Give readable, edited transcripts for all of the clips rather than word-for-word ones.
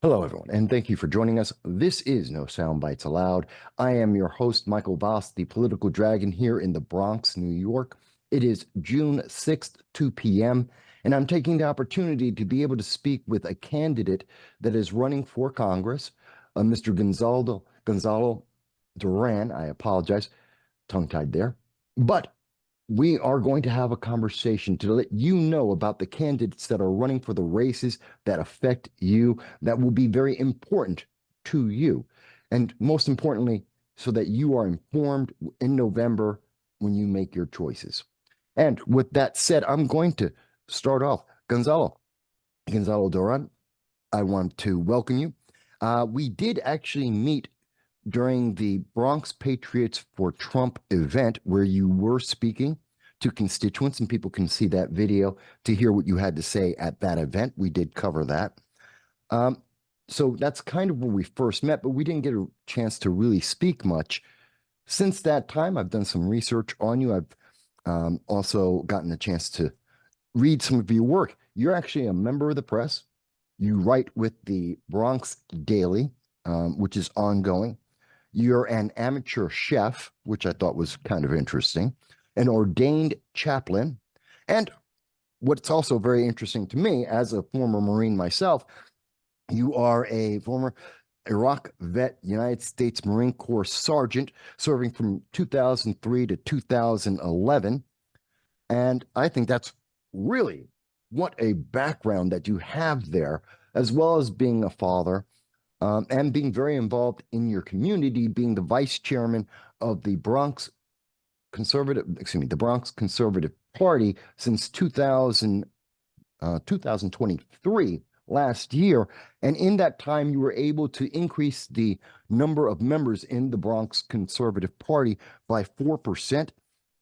Hello, everyone, and thank you for joining us. This is No Soundbites Allowed. I am your host, Michael Voss, the political dragon here in the Bronx, New York. It is June 6th, 2 p.m., and I'm taking the opportunity to be able to speak with a candidate that is running for Congress, Mr. Gonzalo Duran. I apologize, tongue-tied there. But we are going to have a conversation to let you know about the candidates that are running for the races that affect you, that will be very important to you. And most importantly, so that you are informed in November when you make your choices. And with that said, I'm going to start off. Gonzalo Duran, I want to welcome you. We did actually meet during the Bronx Patriots for Trump event where you were speaking to constituents, and people can see that video to hear what you had to say at that event. We did cover that. So that's kind of where we first met, but we didn't get a chance to really speak much. Since that time, I've done some research on you. I've also gotten a chance to read some of your work. You're actually a member of the press. You write with the Bronx Daily, which is ongoing. You're an amateur chef, which I thought was kind of interesting, an ordained chaplain. And what's also very interesting to me, as a former Marine myself, you are a former Iraq vet, United States Marine Corps sergeant, serving from 2003 to 2011. And I think that's really what a background that you have there, as well as being a father and being very involved in your community, being the vice chairman of the Bronx Conservative Party since 2023, last year. And in that time, you were able to increase the number of members in the Bronx Conservative Party by 4%.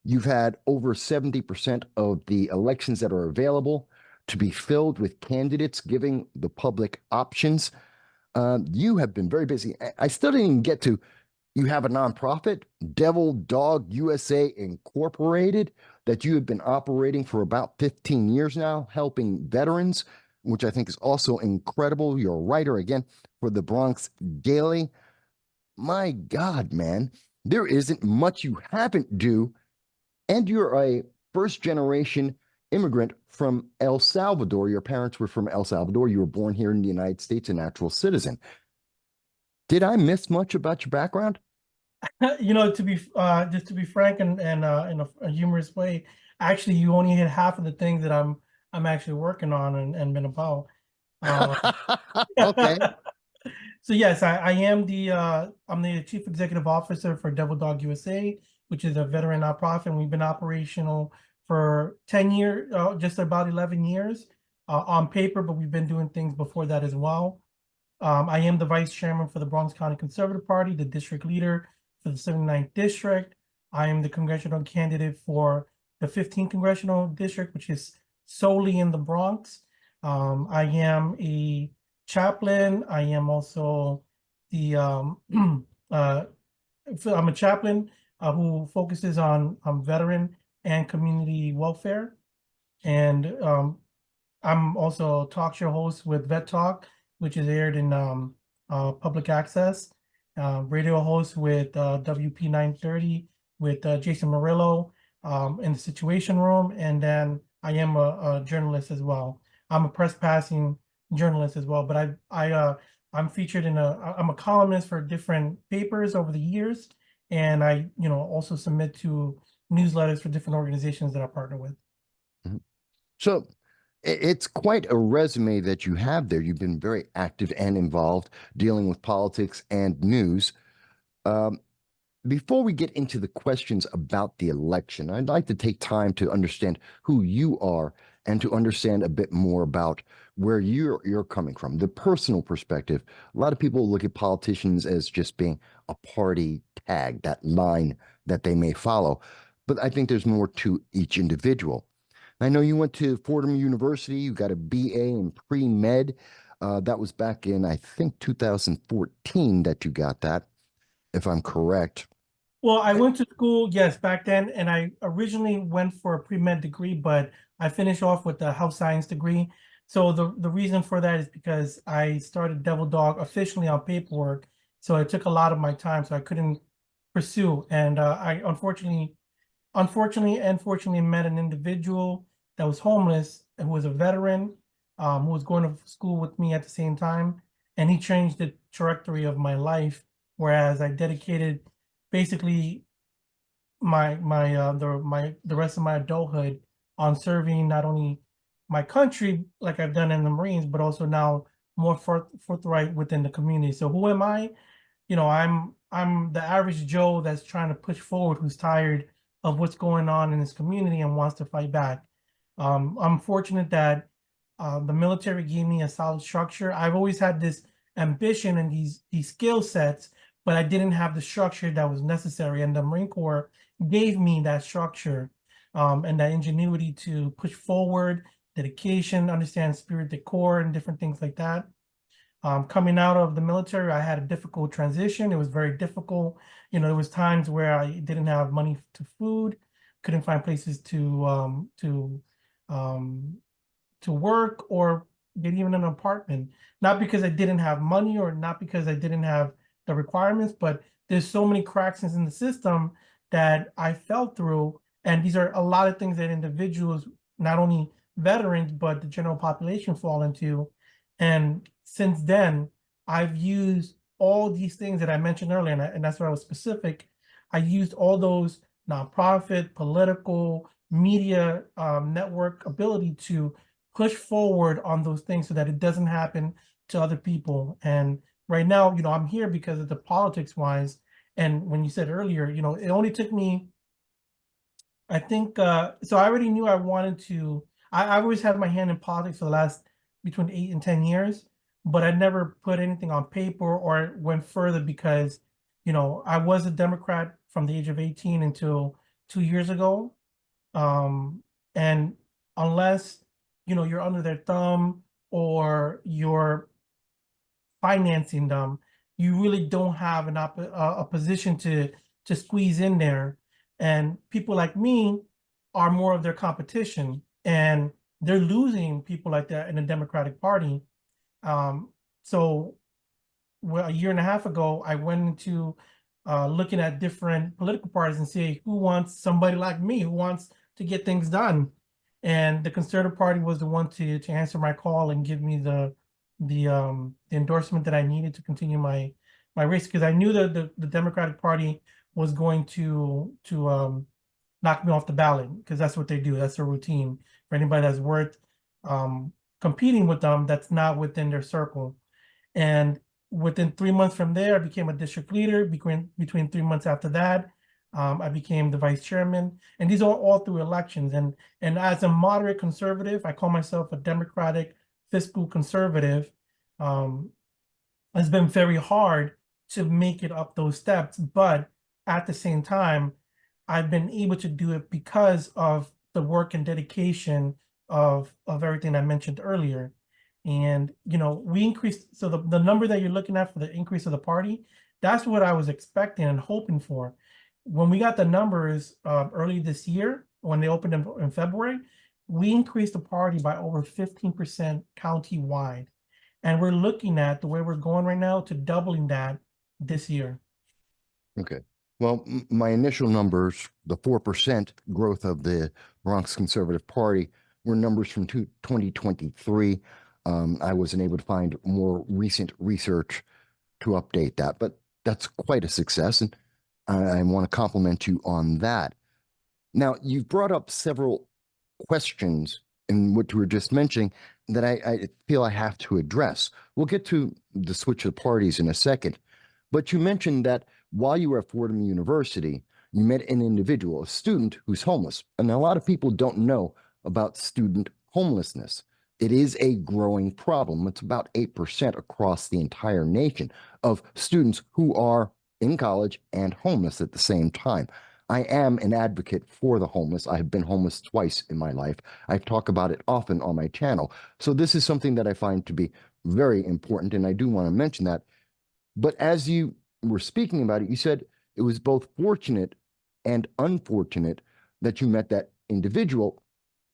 You've had over 70% of the elections that are available to be filled with candidates, giving the public options. You have been very busy. I still didn't even get to, you have a nonprofit, Devil Dog USA Incorporated, that you have been operating for about 15 years now, helping veterans, which I think is also incredible. You're a writer, again, for the Bronx Daily. My God, man, there isn't much you haven't do. And you're a first generation immigrant from El Salvador. Your parents were from El Salvador. You were born here in the United States, a natural citizen. Did I miss much about your background? To be just to be frank and in a humorous way, actually, you only hit half of the things that I'm actually working on and been about. Uh, Okay. so yes, I am I'm the chief executive officer for Devil Dog USA, which is a veteran nonprofit, and we've been operational for 10 years, just about 11 years on paper, but we've been doing things before that as well. I am the vice chairman for the Bronx County Conservative Party, the district leader for the 79th district. I am the congressional candidate for the 15th congressional district, which is solely in the Bronx. I am a chaplain. I am also the I'm a chaplain who focuses on veteran and community welfare, and I'm also a talk show host with Vet Talk, which is aired in public access. Radio host with WP 930 with Jason Murillo in the Situation Room. And then I am a journalist as well. I'm a press passing journalist as well, but I'm featured I'm a columnist for different papers over the years. And I, also submit to newsletters for different organizations that I partner with. Mhm. So it's quite a resume that you have there. You've been very active and involved dealing with politics and news. Um, Before we get into the questions about the election, I'd like to take time to understand who you are and to understand a bit more about where you're coming from, the personal perspective. A lot of people look at politicians as just being a party tag, that line that they may follow. But I think there's more to each individual. I know you went to Fordham University, you got a BA in pre-med. That was back in, I think, 2014 that you got that, if I'm correct. Well, I went to school, yes, back then, and I originally went for a pre-med degree, but I finished off with a health science degree. So the reason for that is because I started Devil Dog officially on paperwork, so it took a lot of my time, so I couldn't pursue. And I unfortunately and fortunately met an individual that was homeless and who was a veteran, who was going to school with me at the same time, and he changed the trajectory of my life. Whereas I dedicated basically the rest of my adulthood on serving not only my country like I've done in the Marines, but also now more forthright within the community. So who am I? You know, I'm the average Joe that's trying to push forward, who's tired of what's going on in his community and wants to fight back. I'm fortunate that the military gave me a solid structure. I've always had this ambition and these skill sets, but I didn't have the structure that was necessary. And the Marine Corps gave me that structure and that ingenuity to push forward, dedication, understand spirit de corps, and different things like that. Coming out of the military, I had a difficult transition. It was very difficult. You know, there was times where I didn't have money to food, couldn't find places to work or get even an apartment. Not because I didn't have money or not because I didn't have the requirements, but there's so many cracks in the system that I fell through. And these are a lot of things that individuals, not only veterans, but the general population fall into. And since then, I've used all these things that I mentioned earlier, and that's why I was specific. I used all those nonprofit, political, media network ability to push forward on those things so that it doesn't happen to other people. And right now, you know, I'm here because of the politics wise. And when you said earlier, you know, it only took me, I think, so I already knew I wanted to, I always had my hand in politics for the last between 8 and 10 years, but I never put anything on paper or went further because, you know, I was a Democrat from the age of 18 until 2 years ago. And unless, you know, you're under their thumb or you're financing them, you really don't have a position to squeeze in there. And people like me are more of their competition, and they're losing people like that in the Democratic Party. So well, a year and a half ago, I went into looking at different political parties and say, who wants somebody like me who wants to get things done? And the Conservative Party was the one to answer my call and give me the endorsement that I needed to continue my race, because I knew that the Democratic Party was going to knock me off the ballot, because that's what they do. That's their routine. For anybody that's worth competing with them, that's not within their circle. And within 3 months from there, I became a district leader. Between 3 months after that, I became the vice chairman. And these are all through elections. And as a moderate conservative, I call myself a democratic fiscal conservative. It's been very hard to make it up those steps, but at the same time, I've been able to do it because of the work and dedication of everything I mentioned earlier. And, you know, we increased, so the number that you're looking at for the increase of the party, that's what I was expecting and hoping for. When we got the numbers early this year, when they opened in February, we increased the party by over 15% county-wide. And we're looking at the way we're going right now to doubling that this year. Okay. Well, my initial numbers, the 4% growth of the Bronx Conservative Party, were numbers from 2023. I wasn't able to find more recent research to update that, but that's quite a success, and I want to compliment you on that. Now, you've brought up several questions in what you were just mentioning that I feel I have to address. We'll get to the switch of parties in a second, but you mentioned that while you were at Fordham University, you met an individual, a student who's homeless. And a lot of people don't know about student homelessness. It is a growing problem. It's about 8% across the entire nation of students who are in college and homeless at the same time. I am an advocate for the homeless. I have been homeless twice in my life. I talk about it often on my channel. So this is something that I find to be very important, and I do want to mention that. But as you were speaking about it, you said it was both fortunate and unfortunate that you met that individual.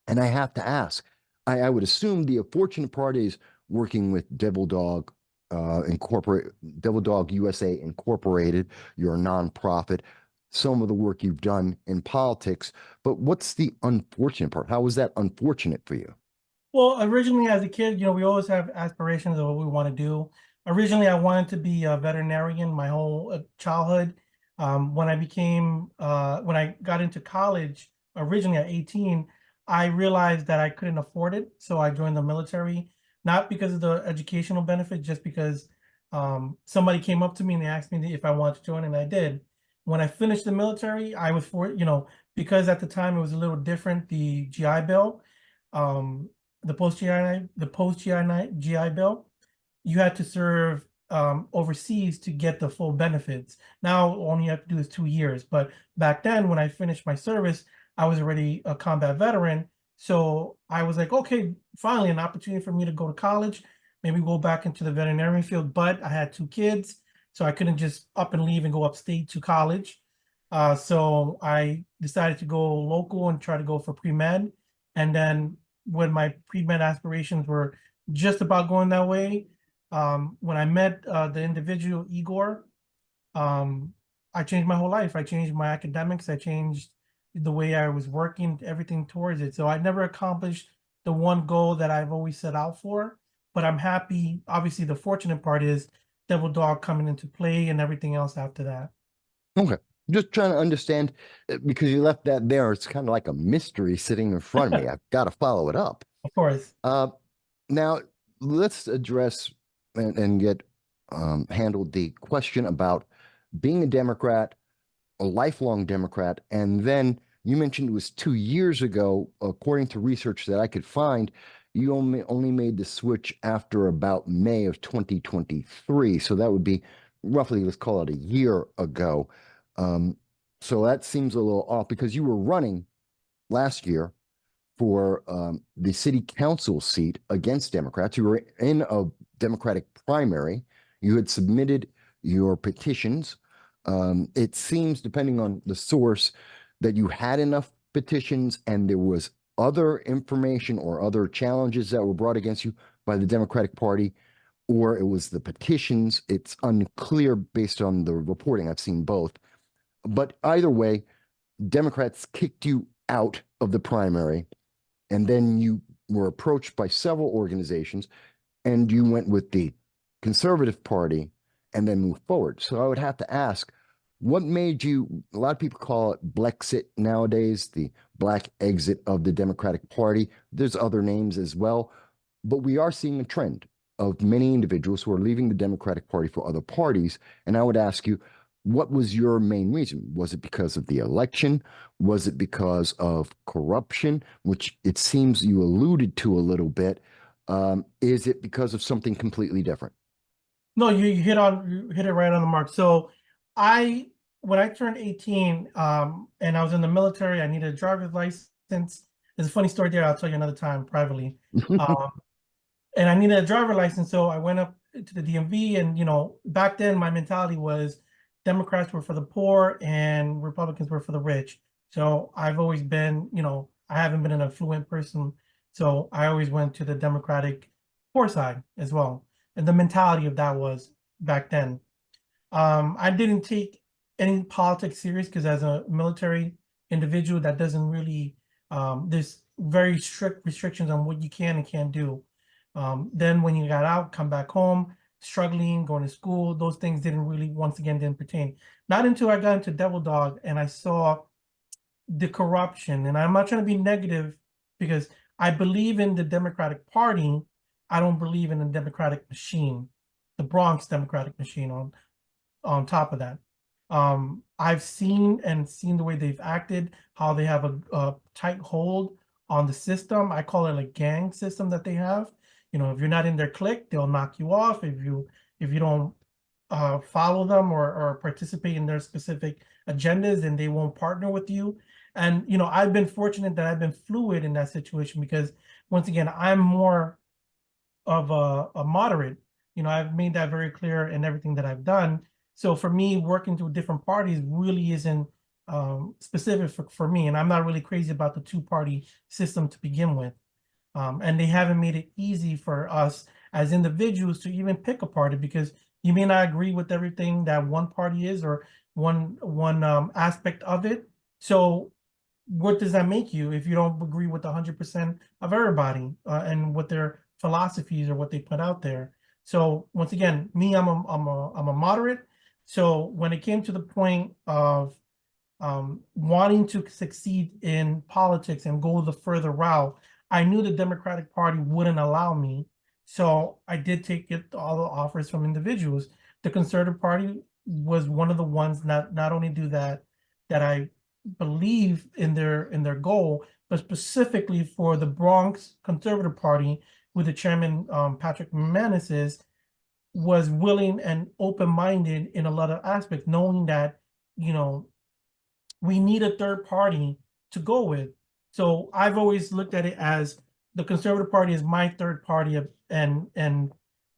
And I have to ask, I would assume the fortunate part is working with Devil Dog USA Incorporated, your nonprofit, some of the work you've done in politics. But what's the unfortunate part? How was that unfortunate for you? Well, originally as a kid, we always have aspirations of what we want to do. Originally, I wanted to be a veterinarian my whole childhood. When I got into college, originally at 18, I realized that I couldn't afford it. So I joined the military, not because of the educational benefit, just because somebody came up to me and they asked me if I wanted to join, and I did. When I finished the military, I was because at the time it was a little different, the GI Bill. Um, the post GI Bill, you had to serve overseas to get the full benefits. Now all you have to do is 2 years. But back then, when I finished my service, I was already a combat veteran. So I was like, okay, finally an opportunity for me to go to college, maybe go back into the veterinarian field. But I had 2 kids, so I couldn't just up and leave and go upstate to college. So I decided to go local and try to go for pre-med. And then when my pre-med aspirations were just about going that way, when I met the individual Igor, I changed my whole life. I changed my academics. I changed the way I was working, everything towards it. So I never accomplished the one goal that I've always set out for, but I'm happy. Obviously, the fortunate part is Devil Dog coming into play and everything else after that. Okay. Just trying to understand because you left that there. It's kind of like a mystery sitting in front of me. I've got to follow it up. Of course. Now, let's address and get handled the question about being a Democrat, a lifelong Democrat, and then you mentioned it was 2 years ago, according to research that I could find, you only made the switch after about May of 2023. So that would be roughly, let's call it a year ago. So that seems a little off because you were running last year for the city council seat against Democrats. You were in a Democratic primary. You had submitted your petitions. It seems, depending on the source, that you had enough petitions and there was other information or other challenges that were brought against you by the Democratic Party, or it was the petitions. It's unclear based on the reporting. I've seen both. But either way, Democrats kicked you out of the primary, and then you were approached by several organizations, and you went with the Conservative Party and then moved forward. So I would have to ask, what made you, a lot of people call it Blexit nowadays, the black exit of the Democratic Party. There's other names as well, but we are seeing a trend of many individuals who are leaving the Democratic Party for other parties. And I would ask you, what was your main reason? Was it because of the election? Was it because of corruption, which it seems you alluded to a little bit? Is it because of something completely different? No, you hit it right on the mark. So I when I turned 18, and I was in the military, I needed a driver's license. There's a funny story there. I'll tell you another time privately. Um, and I needed a driver license, so I went up to the DMV, and back then my mentality was Democrats were for the poor and Republicans were for the rich. So I've always been, I haven't been an affluent person, so I always went to the Democratic poor side as well. And the mentality of that was back then. I didn't take any politics serious because as a military individual, that doesn't really, there's very strict restrictions on what you can and can't do. Then when you got out, come back home, struggling, going to school, those things once again, didn't pertain. Not until I got into Devil Dog and I saw the corruption. And I'm not trying to be negative because I believe in the Democratic Party. I don't believe in the Democratic machine, the Bronx Democratic machine on top of that. I've seen the way they've acted, how they have a tight hold on the system. I call it a gang system that they have. If you're not in their clique, they'll knock you off. If you don't follow them or participate in their specific agendas, then they won't partner with you. And I've been fortunate that I've been fluid in that situation because once again, I'm more of a moderate. I've made that very clear in everything that I've done. So for me, working through different parties really isn't specific for me. And I'm not really crazy about the two-party system to begin with. And they haven't made it easy for us as individuals to even pick a party, because you may not agree with everything that one party is, or one aspect of it. So what does that make you if you don't agree with 100% of everybody and what their philosophies or what they put out there? So once again, me, I'm a moderate. So when it came to the point of wanting to succeed in politics and go the further route, I knew the Democratic Party wouldn't allow me. So I did take all the offers from individuals. The Conservative Party was one of the ones not only do that I believe in their goal, but specifically for the Bronx Conservative Party, with the chairman Patrick McManus was willing and open-minded in a lot of aspects, knowing that, you know, we need a third party to go with. So I've always looked at it as the Conservative Party is my third party,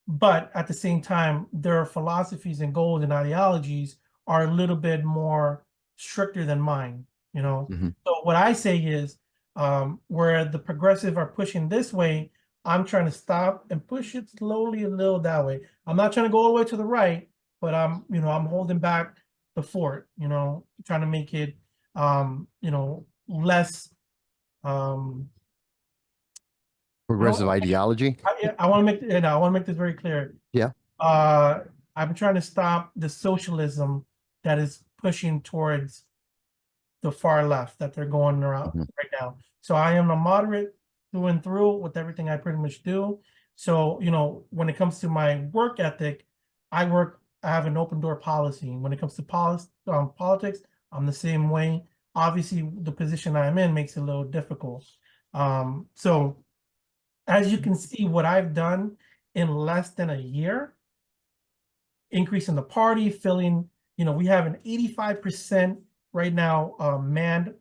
but at the same time, their philosophies and goals and ideologies are a little bit more stricter than mine, you know. So what I say is, where the progressive are pushing this way, I'm trying to stop and push it slowly a little that way. I'm not trying to go all the way to the right, but I'm holding back the fort, trying to make it, less. Progressive ideology. I want to make, I want to make this very clear. Yeah. I'm trying to stop the socialism that is pushing towards the far left that they're going around right now. So I am a moderate through and through with everything I pretty much do. So, when it comes to my work ethic, I have an open door policy. When it comes to politics, I'm the same way. Obviously, the position I'm in makes it a little difficult. So as you can see, what I've done in less than a year, increasing the party, filling, we have an 85% right now manned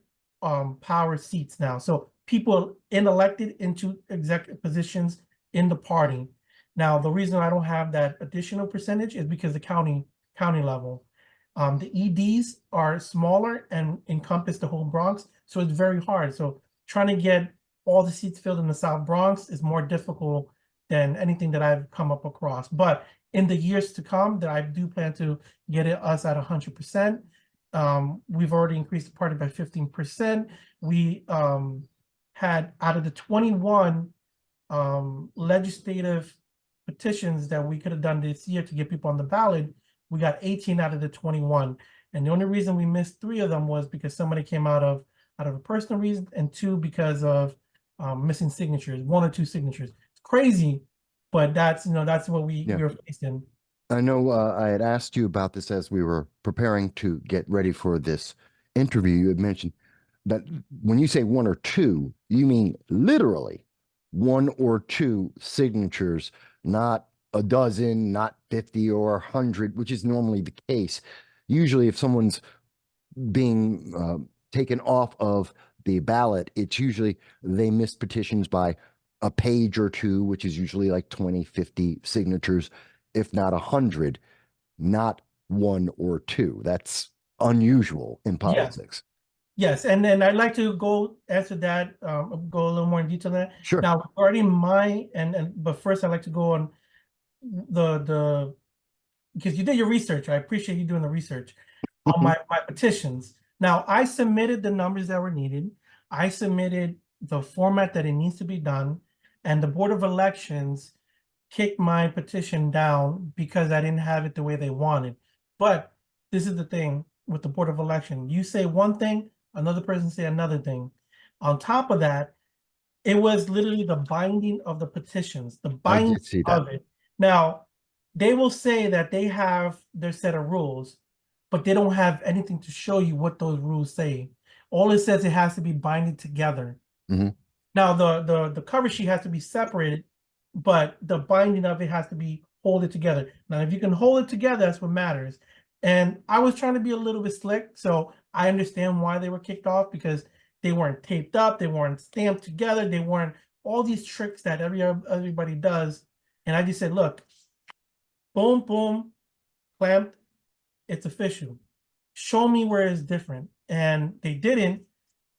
power seats now. So people elected into executive positions in the party. Now, the reason I don't have that additional percentage is because the county level. The EDs are smaller and encompass the whole Bronx, so it's very hard. So trying to get all the seats filled in the South Bronx is more difficult than anything that I've come up across. But in the years to come, that I do plan to get us at 100%. We've already increased the party by 15%. We had, out of the 21 legislative petitions that we could have done this year to get people on the ballot, we got 18 out of the 21. And the only reason we missed 3 of them was because somebody came out of a personal reason, and 2 because of missing signatures, 1 or 2 signatures. It's crazy, but that's what we're facing. I know I had asked you about this as we were preparing to get ready for this interview. You had mentioned that when you say 1 or 2, you mean literally 1 or 2 signatures, not a dozen, not 50 or 100, which is normally the case. Usually if someone's being taken off of the ballot, it's usually they missed petitions by a page or 2, which is usually like 20, 50 signatures, if not 100, not 1 or 2. That's unusual in politics. Yes, and then I'd like to go answer that, go a little more in detail on that. Sure. Now, regarding but first I'd like to go on because you did your research. I appreciate you doing the research on my petitions. Now, I submitted the numbers that were needed. I submitted the format that it needs to be done, and the Board of Elections kicked my petition down because I didn't have it the way they wanted. But this is the thing with the Board of Election. You say one thing, another person say another thing. On top of that, it was literally the binding of the petitions, the binding of it. Now, they will say that they have their set of rules, but they don't have anything to show you what those rules say. All it says, it has to be binding together. Now, the cover sheet has to be separated, but the binding of it has to be hold it together. Now, if you can hold it together, that's what matters. And I was trying to be a little bit slick, so I understand why they were kicked off, because they weren't taped up, they weren't stamped together, they weren't all these tricks that everybody does. And I just said, look, boom, boom, clamped, it's official. Show me where it's different. And they didn't.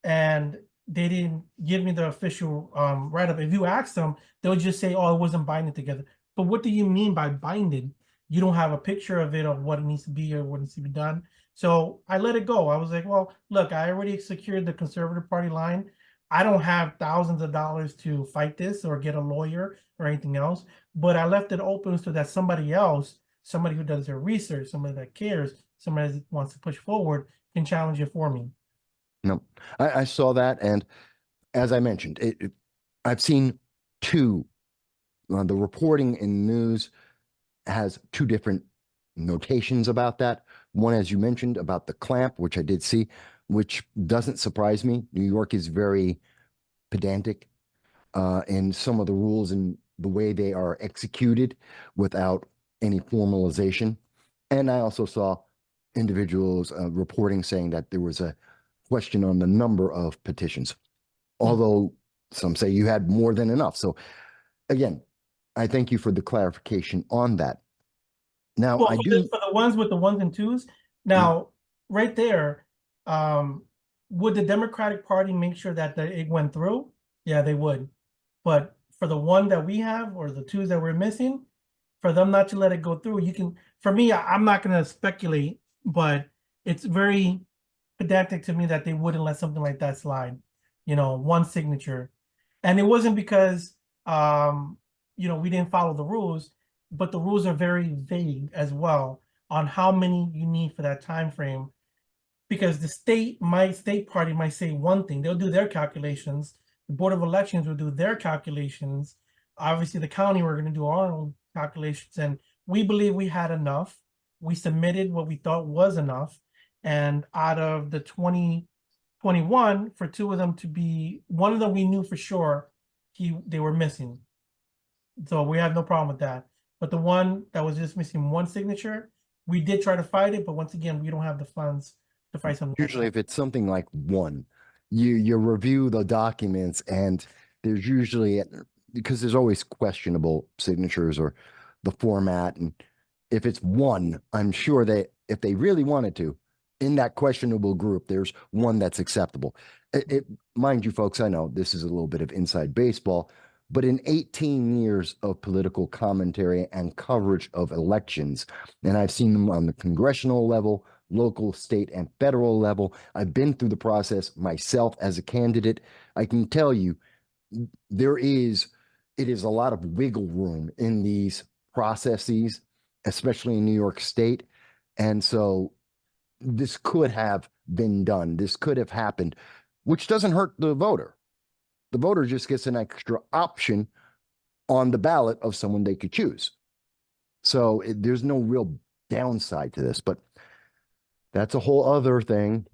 And they didn't give me the official write-up. If you ask them, they'll just say, oh, it wasn't binding together. But what do you mean by binding? You don't have a picture of it, of what it needs to be or what needs to be done. So I let it go. I was like, well, look, I already secured the Conservative Party line. I don't have thousands of dollars to fight this or get a lawyer or anything else, but I left it open so that somebody else, somebody who does their research, somebody that cares, somebody that wants to push forward, can challenge it for me. No, I saw that, and as I mentioned, I've seen two. The reporting in news has two different notations about that. One, as you mentioned, about the clamp, which I did see, which doesn't surprise me. New York is very pedantic in some of the rules and the way they are executed without any formalization. And I also saw individuals reporting saying that there was a question on the number of petitions, although some say you had more than enough. So again, I thank you for the clarification on that. Now, Well, I for do. for the ones with the ones and twos, now right there, would the Democratic Party make sure that it went through? Yeah, they would. But for the one that we have or the twos that we're missing, for them not to let it go through, you can. For me, I'm not going to speculate, but it's very pedantic to me that they wouldn't let something like that slide. You know, one signature, and it wasn't because we didn't follow the rules, but the rules are very vague as well on how many you need for that time frame. Because the state party might say one thing, they'll do their calculations. The Board of Elections will do their calculations. Obviously, the county, we're going to do our own calculations, and we believe we had enough. We submitted what we thought was enough, and out of the 2021, for two of them to be, one of them we knew for sure they were missing. So we have no problem with that. But the one that was just missing one signature, we did try to fight it, but once again, we don't have the funds to fight something. Usually, if it's something like one, you review the documents, and there's usually, because there's always questionable signatures or the format, and if it's one, I'm sure that if they really wanted to, in that questionable group, there's one that's acceptable. Mind you, folks, I know this is a little bit of inside baseball, but in 18 years of political commentary and coverage of elections, and I've seen them on the congressional level, local, state, and federal level. I've been through the process myself as a candidate. I can tell you it is a lot of wiggle room in these processes, especially in New York State. And so this could have been done. This could have happened, which doesn't hurt the voter. The voter just gets an extra option on the ballot of someone they could choose. So there's no real downside to this, but that's a whole other thing,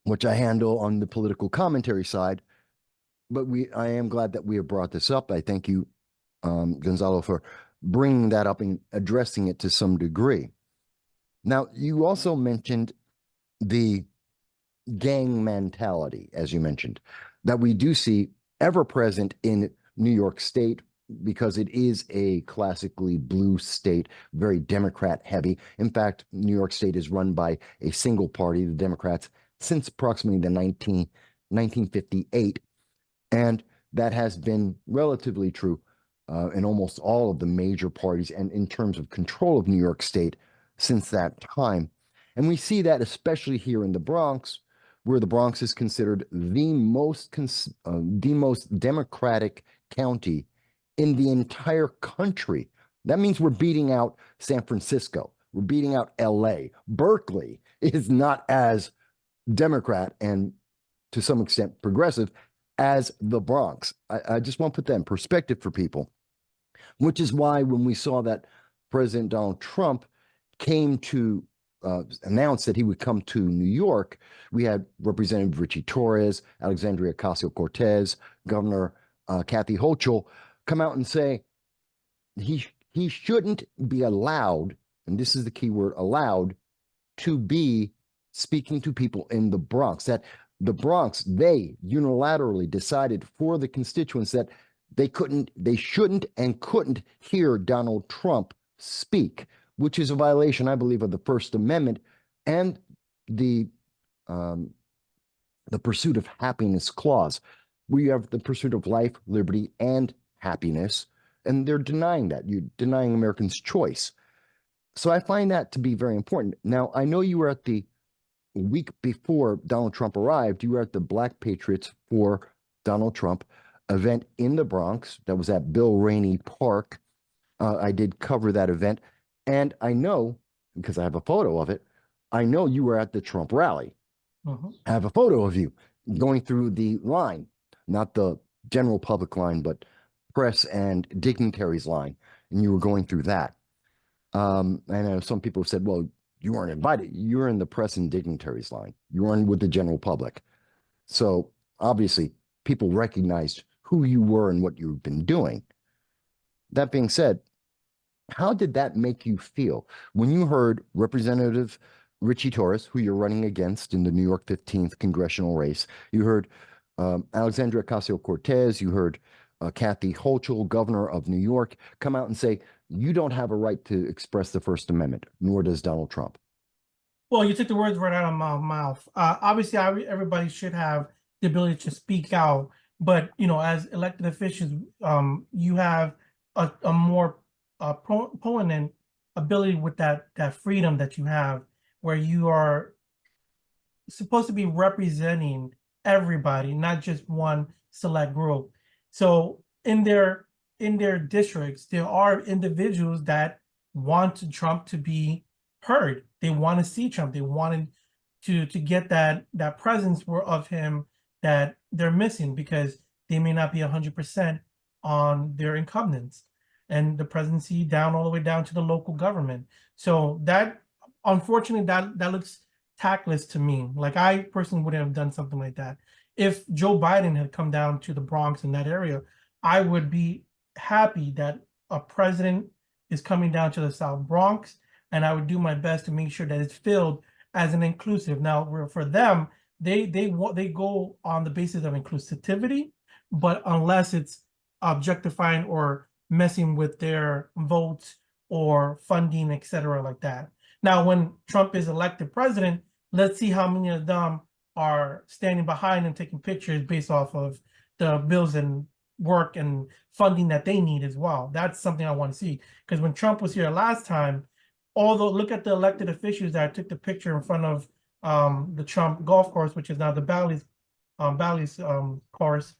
which I handle on the political commentary side. But I am glad that we have brought this up. I thank you, Gonzalo, for bringing that up and addressing it to some degree. Now, you also mentioned the gang mentality, as you mentioned, that we do see ever present in New York State, because it is a classically blue state, very Democrat heavy. In fact, New York State is run by a single party, the Democrats, since approximately the 1958. And that has been relatively true in almost all of the major parties and in terms of control of New York State since that time. And we see that especially here in the Bronx, where the Bronx is considered the most democratic county in the entire country. That means we're beating out San Francisco. We're beating out LA. Berkeley is not as Democrat and to some extent progressive as the Bronx. I just want to put that in perspective for people, which is why when we saw that President Donald Trump came to announced that he would come to New York, we had Representative Richie Torres, Alexandria Ocasio-Cortez, Governor Kathy Hochul come out and say he shouldn't be allowed, and this is the key word, allowed, to be speaking to people in the Bronx. That the Bronx, they unilaterally decided for the constituents that they shouldn't and couldn't hear Donald Trump speak, which is a violation, I believe, of the First Amendment and the the pursuit of happiness clause. We have the pursuit of life, liberty, and happiness, and they're denying that. You're denying Americans' choice. So I find that to be very important. Now, I know you were at the week before Donald Trump arrived, you were at the Black Patriots for Donald Trump event in the Bronx. That was at Bill Rainey Park. I did cover that event. And I know, because I have a photo of it, I know you were at the Trump rally. I have a photo of you going through the line, not the general public line, but press and dignitaries line. And you were going through that. I know some people have said, well, you weren't invited. You were in the press and dignitaries line. You weren't with the general public. So obviously, people recognized who you were and what you've been doing. That being said, how did that make you feel when you heard Representative Richie Torres, who you're running against in the New York 15th congressional race? You heard Alexandria Ocasio-Cortez. You heard Kathy Hochul, governor of New York, come out and say, you don't have a right to express the First Amendment, nor does Donald Trump. Well, you took the words right out of my mouth. Obviously, everybody should have the ability to speak out, but as elected officials, you have a more prominent ability with that freedom that you have, where you are supposed to be representing everybody, not just one select group. So in their districts, there are individuals that want Trump to be heard. They want to see Trump. They wanted to get that presence of him that they're missing, because they may not be 100% on their incumbents and the presidency down all the way down to the local government. So that, unfortunately, that looks tactless to me. Like, I personally wouldn't have done something like that. If Joe Biden had come down to the Bronx in that area, I would be happy that a president is coming down to the South Bronx, and I would do my best to make sure that it's filled as an inclusive. Now, for them, they go on the basis of inclusivity, but unless it's objectifying or messing with their votes or funding, etc., like that. Now, when Trump is elected president, let's see how many of them are standing behind and taking pictures based off of the bills and work and funding that they need as well. That's something I want to see, because when Trump was here last time, look at the elected officials that took the picture in front of the Trump golf course, which is now the Bally's course,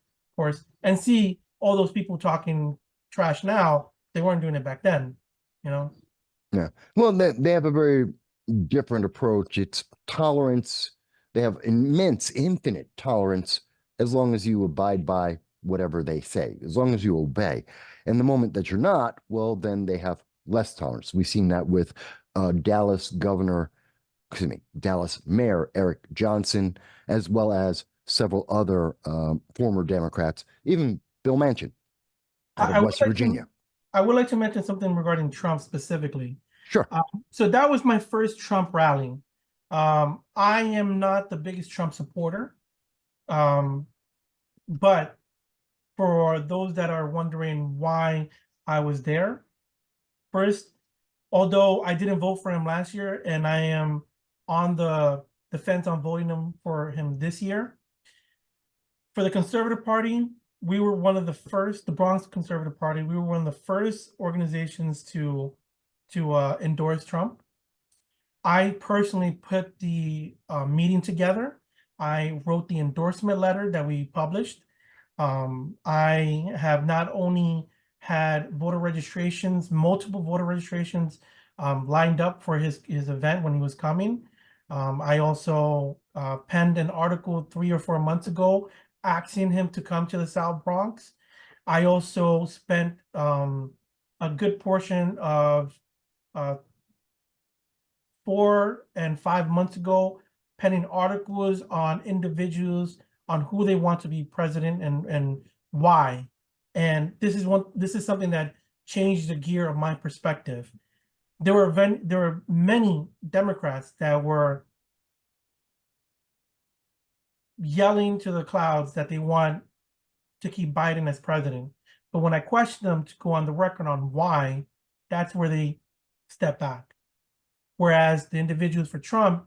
and see all those people talking trash now. They weren't doing it back then, Yeah. Well, they have a very different approach. It's tolerance. They have immense, infinite tolerance as long as you abide by whatever they say, as long as you obey. And the moment that you're not, well, then they have less tolerance. We've seen that with Dallas Mayor Eric Johnson, as well as several other former Democrats, even Bill Manchin out of West Virginia. I would like to mention something regarding Trump specifically. Sure. So that was my first Trump rally. I am not the biggest Trump supporter, but for those that are wondering why I was there, first, although I didn't vote for him last year, and I am on the fence on voting for him this year, for the Conservative Party, we were one of the first, the Bronx Conservative Party, we were one of the first organizations to endorse Trump. I personally put the meeting together. I wrote the endorsement letter that we published. I have not only had voter registrations, multiple voter registrations lined up for his event when he was coming. I also penned an article 3 or 4 months ago asking him to come to the South Bronx. I also spent a good portion of 4 and 5 months ago penning articles on individuals, on who they want to be president and why. And this is something that changed the gear of my perspective. There were many Democrats that were yelling to the clouds that they want to keep Biden as president. But when I questioned them to go on the record on why, that's where they step back. Whereas the individuals for Trump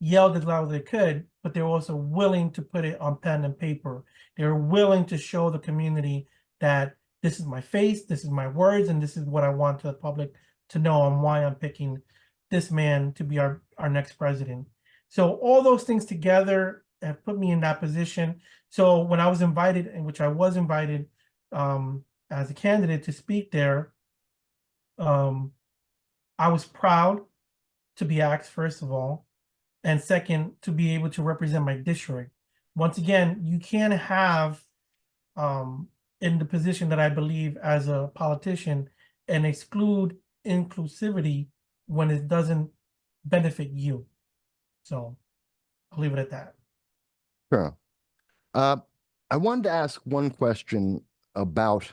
yelled as loud as they could, but they were also willing to put it on pen and paper. They were willing to show the community that this is my face, this is my words, and this is what I want the public to know and why I'm picking this man to be our next president. So all those things together have put me in that position. So when I was invited, in which I was invited as a candidate to speak there, I was proud to be asked, first of all, and second, to be able to represent my district. Once again, you can't have in the position that I believe as a politician and exclude inclusivity when it doesn't benefit you. So I'll leave it at that. Sure. I wanted to ask one question about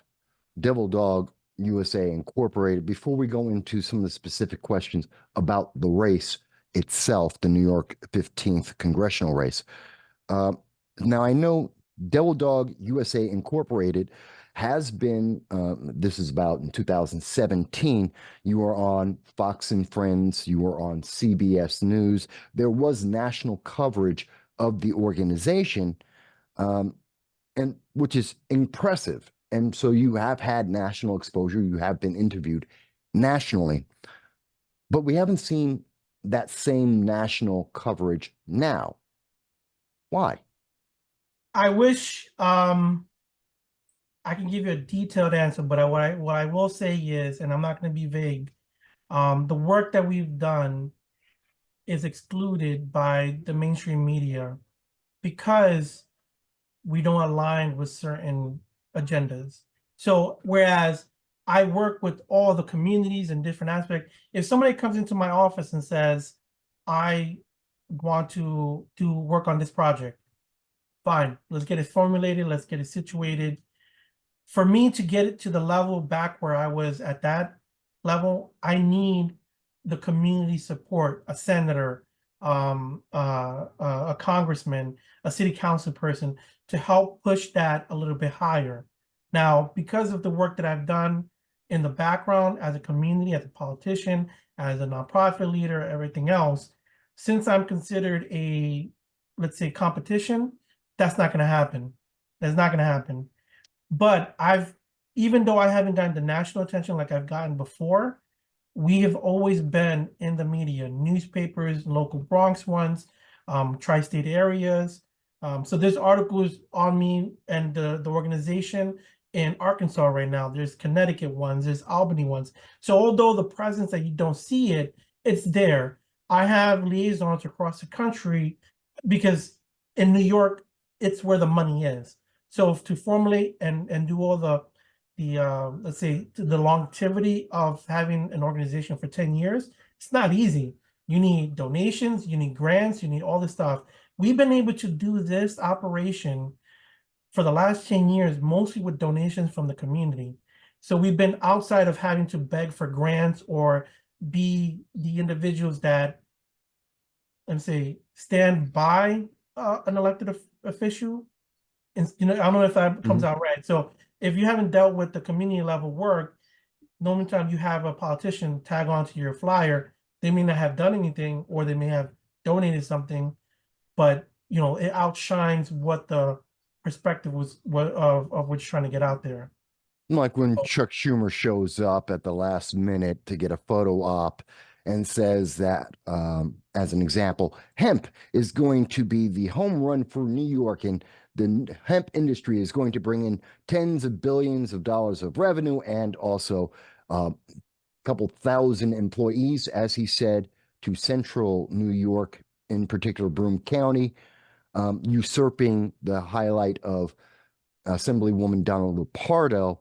Devil Dog USA Incorporated before we go into some of the specific questions about the race itself, the New York 15th congressional race. Now, I know Devil Dog USA Incorporated has been, this is about in 2017, you were on Fox and Friends, you were on CBS News. There was national coverage of the organization, and which is impressive. And so you have had national exposure, you have been interviewed nationally, but we haven't seen that same national coverage now. Why? I wish I can give you a detailed answer, but what I will say is, and I'm not going to be vague, the work that we've done is excluded by the mainstream media because we don't align with certain agendas. So whereas I work with all the communities and different aspects, if somebody comes into my office and says, I want to do work on this project, fine, let's get it formulated, let's get it situated. For me to get it to the level back where I was at that level, I need the community support, a senator, a congressman, a city council person to help push that a little bit higher. Now, because of the work that I've done in the background as a community, as a politician, as a nonprofit leader, everything else, since I'm considered a, let's say, competition, that's not going to happen. That's not going to happen. But even though I haven't gotten the national attention like I've gotten before, we have always been in the media, newspapers, local Bronx ones, tri-state areas. So there's articles on me and the organization in Arkansas right now. There's Connecticut ones, there's Albany ones. So although the presence that you don't see it, it's there. I have liaisons across the country because in New York, it's where the money is. So to formulate and do all the let's say the longevity of having an organization for 10 years, it's not easy. You need donations, you need grants, you need all this stuff. We've been able to do this operation for the last 10 years, mostly with donations from the community. So we've been outside of having to beg for grants or be the individuals that, let's say, stand by an elected official. And, I don't know if that comes out right. So if you haven't dealt with the community level work, normally time you have a politician tag onto your flyer, they may not have done anything or they may have donated something, but it outshines what the perspective was of what you're trying to get out there. Like when Chuck Schumer shows up at the last minute to get a photo op and says that, as an example, hemp is going to be the home run for New York, and the hemp industry is going to bring in tens of billions of dollars of revenue and also a couple thousand employees, as he said, to central New York, in particular Broome County, usurping the highlight of Assemblywoman Donald Lupardo.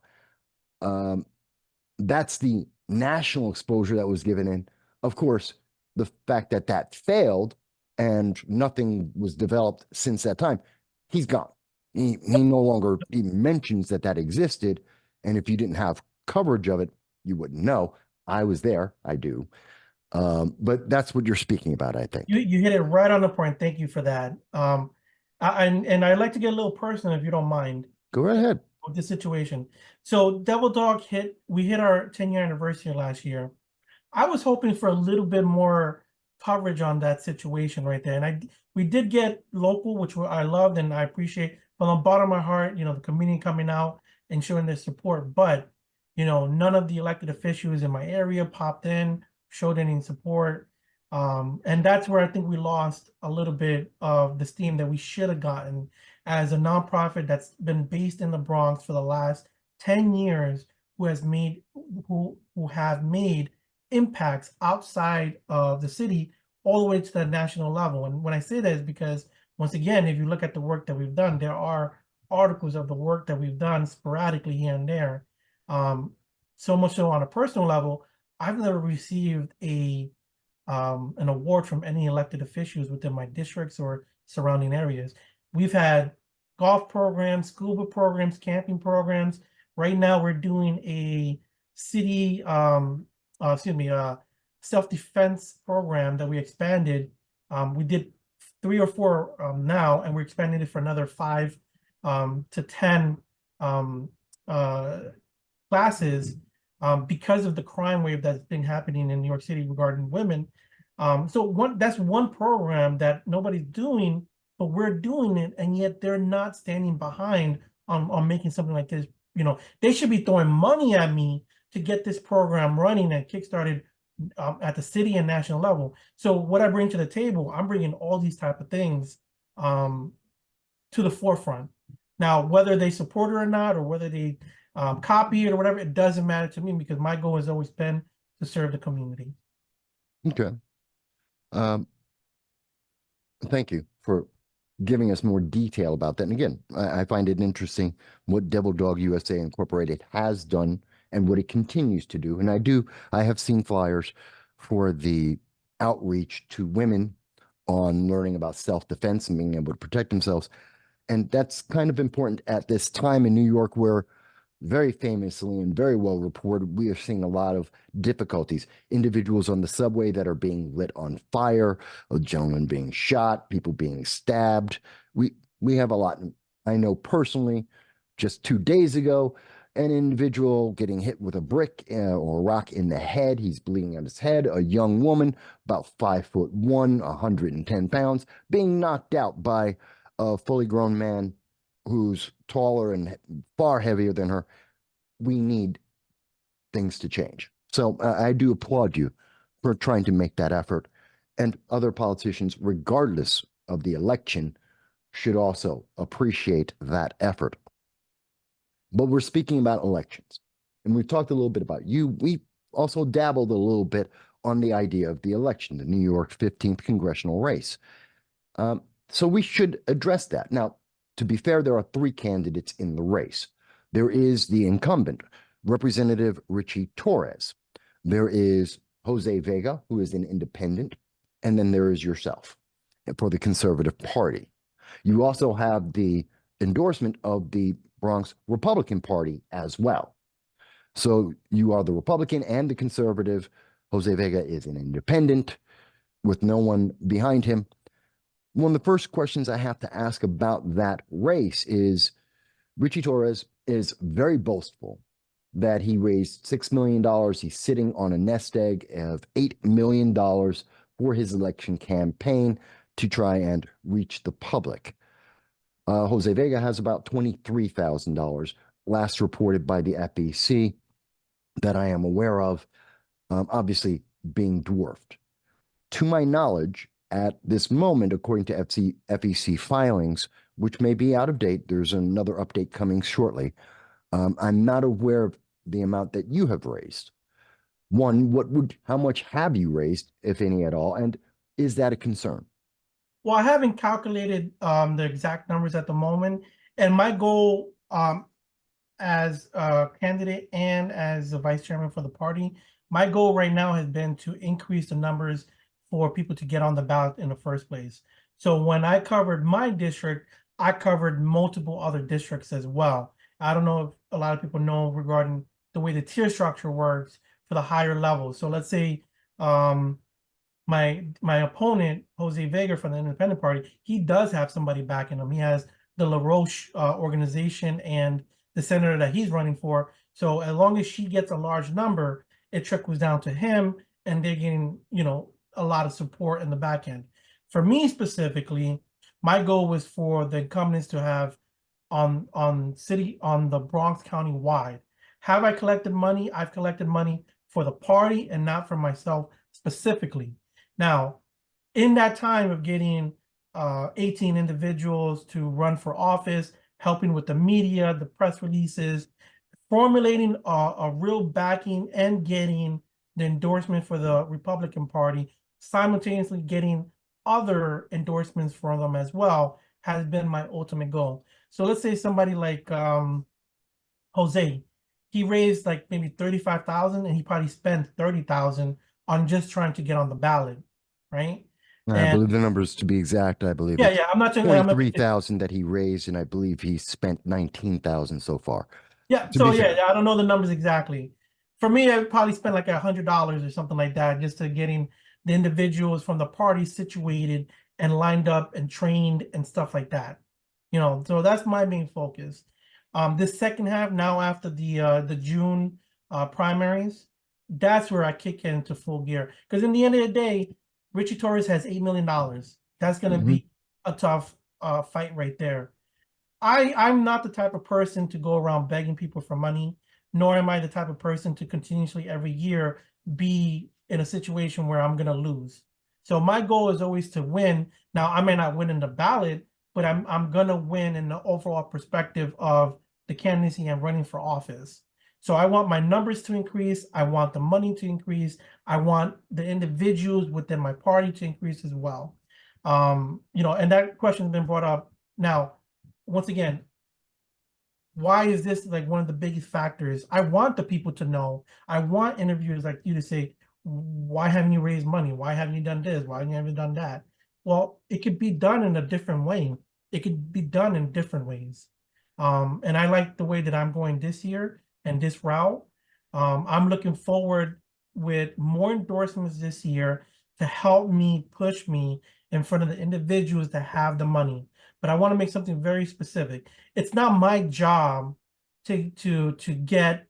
That's the national exposure that was given in. Of course, the fact that that failed and nothing was developed since that time, he's gone. He no longer even mentions that that existed. And if you didn't have coverage of it, you wouldn't know. I was there. I do. But that's what you're speaking about, I think. You hit it right on the point. Thank you for that. And I'd like to get a little personal, if you don't mind. Go right ahead. With the situation. So Devil Dog we hit our 10-year anniversary last year. I was hoping for a little bit more coverage on that situation right there. And we did get local, which I loved and I appreciate from the bottom of my heart, you know, the community coming out and showing their support. But, you know, none of the elected officials in my area popped in, showed any support. And that's where I think we lost a little bit of the steam that we should have gotten as a nonprofit that's been based in the Bronx for the last 10 years, who have made impacts outside of the city all the way to the national level. And when I say that is because, once again, if you look at the work that we've done, there are articles of the work that we've done sporadically here and there. So much so on a personal level, I've never received an award from any elected officials within my districts or surrounding areas. We've had golf programs, scuba programs, camping programs. Right now, we're doing a city, self-defense program that we expanded. We did 3 or 4 now, and we're expanding it for another 5 to 10 classes because of the crime wave that's been happening in New York City regarding women. So that's one program that nobody's doing, but we're doing it, and yet they're not standing behind on making something like this. You know, they should be throwing money at me to get this program running and kickstarted at the city and national level. So what I bring to the table, I'm bringing all these type of things to the forefront. Now, whether they support it or not, or whether they copy it or whatever, it doesn't matter to me, because my goal has always been to serve the community. Okay. Thank you for giving us more detail about that. And again, I find it interesting what Devil Dog USA Incorporated has done and what it continues to do. And I have seen flyers for the outreach to women on learning about self-defense and being able to protect themselves. And that's kind of important at this time in New York, where very famously and very well reported, we are seeing a lot of difficulties. Individuals on the subway that are being lit on fire, a gentleman being shot, people being stabbed. We have a lot. I know personally, just 2 days ago, an individual getting hit with a brick or a rock in the head. He's bleeding out his head. A young woman, about 5'1", 110 pounds, being knocked out by a fully grown man who's taller and far heavier than her. We need things to change. So I do applaud you for trying to make that effort. And other politicians, regardless of the election, should also appreciate that effort. But we're speaking about elections. And we've talked a little bit about you. We also dabbled a little bit on the idea of the election, the New York 15th congressional race. So we should address that. Now, to be fair, there are 3 candidates in the race. There is the incumbent, Representative Richie Torres. There is Jose Vega, who is an independent. And then there is yourself for the Conservative Party. You also have the endorsement of the Bronx Republican Party as well. So you are the Republican and the Conservative. Jose Vega is an independent with no one behind him. One of the first questions I have to ask about that race is, Richie Torres is very boastful that he raised $6 million. He's sitting on a nest egg of $8 million for his election campaign to try and reach the public. Jose Vega has about $23,000, last reported by the FEC that I am aware of, obviously being dwarfed. To my knowledge, at this moment, according to FEC filings, which may be out of date, there's another update coming shortly. I'm not aware of the amount that you have raised. One, how much have you raised, if any at all, and is that a concern? Well, I haven't calculated the exact numbers at the moment, and my goal as a candidate and as the vice chairman for the party, my goal right now has been to increase the numbers for people to get on the ballot in the first place. So when I covered my district, I covered multiple other districts as well. I don't know if a lot of people know regarding the way the tier structure works for the higher levels. So let's say my opponent, Jose Vega from the Independent Party, he does have somebody backing him. He has the LaRoche organization and the senator that he's running for. So as long as she gets a large number, it trickles down to him, and they're getting, you know, a lot of support in the back end. For me specifically, my goal was for the incumbents to have on the Bronx County wide. Have I collected money? I've collected money for the party and not for myself specifically. Now, in that time of getting 18 individuals to run for office, helping with the media, the press releases, formulating a real backing and getting the endorsement for the Republican Party, simultaneously getting other endorsements for them as well, has been my ultimate goal. So let's say somebody like Jose, he raised like maybe 35,000 and he probably spent 30,000 on just trying to get on the ballot, right? I And believe the numbers, to be exact, I believe yeah, it's I'm not saying 23,000 that he raised, and I believe he spent 19,000 so far. yeah, To so be fair. yeah, I don't know the numbers exactly. For me, I would probably spend like $100 or something like that just to getting the individuals from the party situated and lined up and trained and stuff like that. So that's my main focus. This second half, now after the June primaries, that's where I kick into full gear. Because in the end of the day, Richie Torres has $8 million. That's going to be a tough fight right there. I'm not the type of person to go around begging people for money, nor am I the type of person to continuously every year be in a situation where I'm going to lose. So my goal is always to win. Now, I may not win in the ballot, but I'm going to win in the overall perspective of the candidacy I'm running for office. So I want my numbers to increase. I want the money to increase. I want the individuals within my party to increase as well. And that question has been brought up. Now, once again, why is this like one of the biggest factors? I want the people to know. I want interviewers like you to say, why haven't you raised money? Why haven't you done this? Why haven't you done that? Well, it could be done in a different way. It could be done in different ways. And I like the way that I'm going this year and this route. I'm looking forward with more endorsements this year to help me push me in front of the individuals that have the money. But I want to make something very specific. It's not my job to get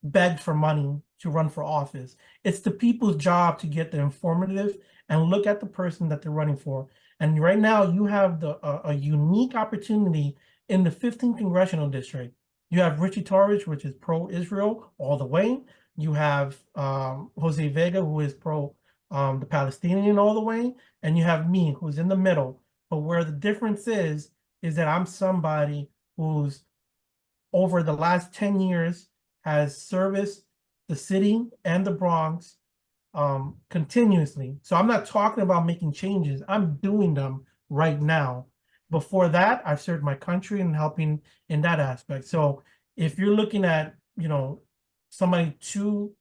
begged for money to run for office. It's the people's job to get the informative and look at the person that they're running for. And right now you have a unique opportunity in the 15th Congressional District. You have Richie Torres, which is pro-Israel all the way. You have Jose Vega, who is pro the Palestinian all the way. And you have me, who's in the middle. But where the difference is that I'm somebody who's over the last 10 years has serviced the city and the Bronx continuously. So I'm not talking about making changes. I'm doing them right now. Before that, I've served my country and helping in that aspect. So if you're looking at, somebody to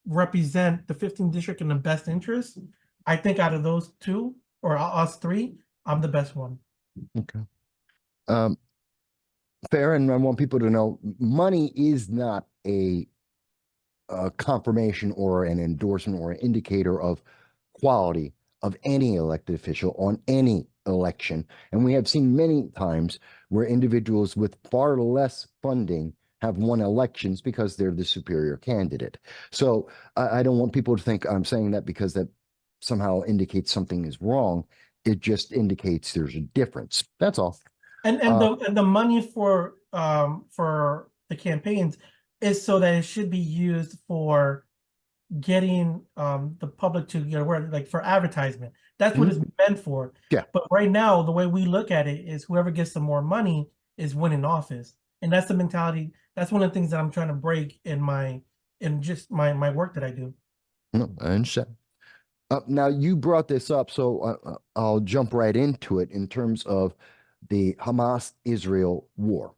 represent the 15th district in the best interest, I think out of those two or us three, I'm the best one. Okay. Fair, and I want people to know money is not a confirmation or an endorsement or an indicator of quality of any elected official on any election. And we have seen many times where individuals with far less funding have won elections because they're the superior candidate. So I don't want people to think I'm saying that because that somehow indicates something is wrong. It just indicates there's a difference. That's all. And the money for the campaigns is so that it should be used for getting the public to get aware, like for advertisement. That's what it's meant for. Yeah. But right now, the way we look at it is whoever gets the more money is winning office. And that's the mentality. That's one of the things that I'm trying to break in just my work that I do. No, I understand. Now you brought this up, so I'll jump right into it in terms of the Hamas-Israel war.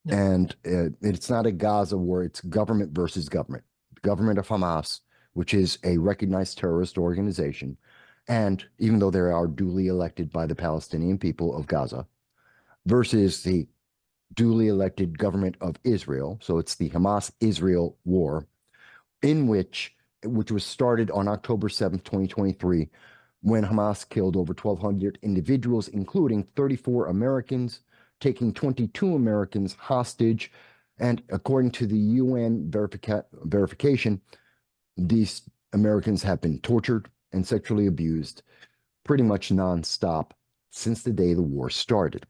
Yeah. And it's not a Gaza war, it's government versus government. The government of Hamas, which is a recognized terrorist organization, and even though they are duly elected by the Palestinian people of Gaza, versus the duly elected government of Israel. So it's the Hamas-Israel war, in which was started on October 7th, 2023, when Hamas killed over 1,200 individuals, including 34 Americans, taking 22 Americans hostage. And according to the UN verification, these Americans have been tortured and sexually abused pretty much nonstop since the day the war started.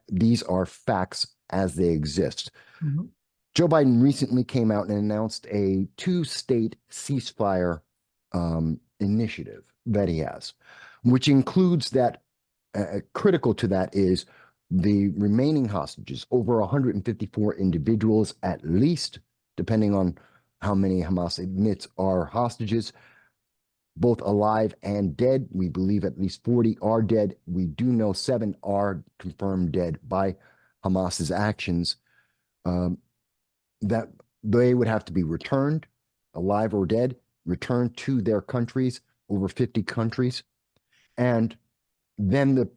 These are facts as they exist. Mhm. Joe Biden recently came out and announced a two-state ceasefire initiative that he has, which includes that critical to that is the remaining hostages, over 154 individuals at least, depending on how many Hamas admits are hostages, both alive and dead. We believe at least 40 are dead. We do know 7 are confirmed dead by Hamas's actions. That they would have to be returned, alive or dead, returned to their countries, over 50 countries. And then the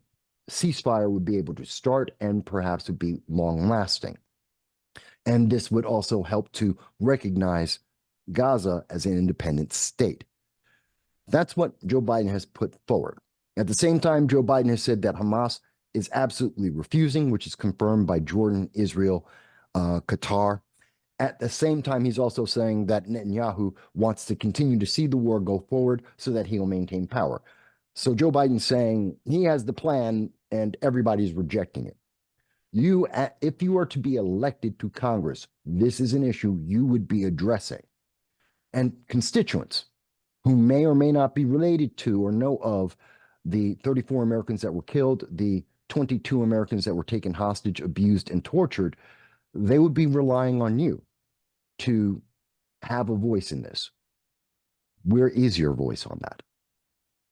ceasefire would be able to start and perhaps would be long lasting. And this would also help to recognize Gaza as an independent state. That's what Joe Biden has put forward. At the same time, Joe Biden has said that Hamas is absolutely refusing, which is confirmed by Jordan, Israel, Qatar. At the same time, he's also saying that Netanyahu wants to continue to see the war go forward so that he'll maintain power. So Joe Biden's saying he has the plan and everybody's rejecting it. If you are to be elected to Congress, this is an issue you would be addressing. And constituents who may or may not be related to or know of the 34 Americans that were killed, the 22 Americans that were taken hostage, abused, and tortured, they would be relying on you to have a voice in this. Where is your voice on that?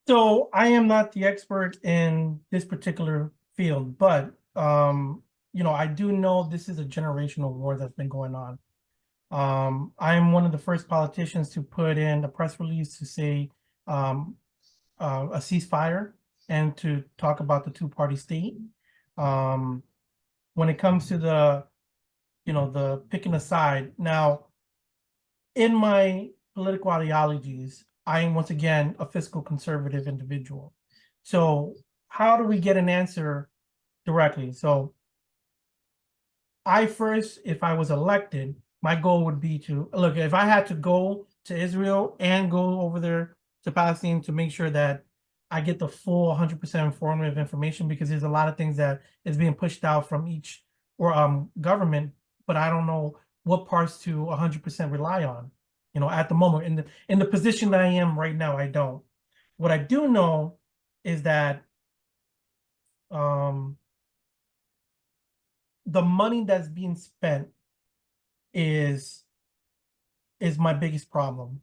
So I am not the expert in this particular field, but I do know this is a generational war that's been going on. I am one of the first politicians to put in a press release to say a ceasefire and to talk about the two-party state. When it comes to the picking a side, now, in my political ideologies, I am once again a fiscal conservative individual. So how do we get an answer directly? So if I was elected, my goal would be to look, if I had to go to Israel and go over there to Palestine to make sure that I get the full 100% informative information, because there's a lot of things that is being pushed out from each government, but I don't know what parts to 100% rely on. At the moment, in the position that I am right now, I don't. What I do know is that the money that's being spent is my biggest problem.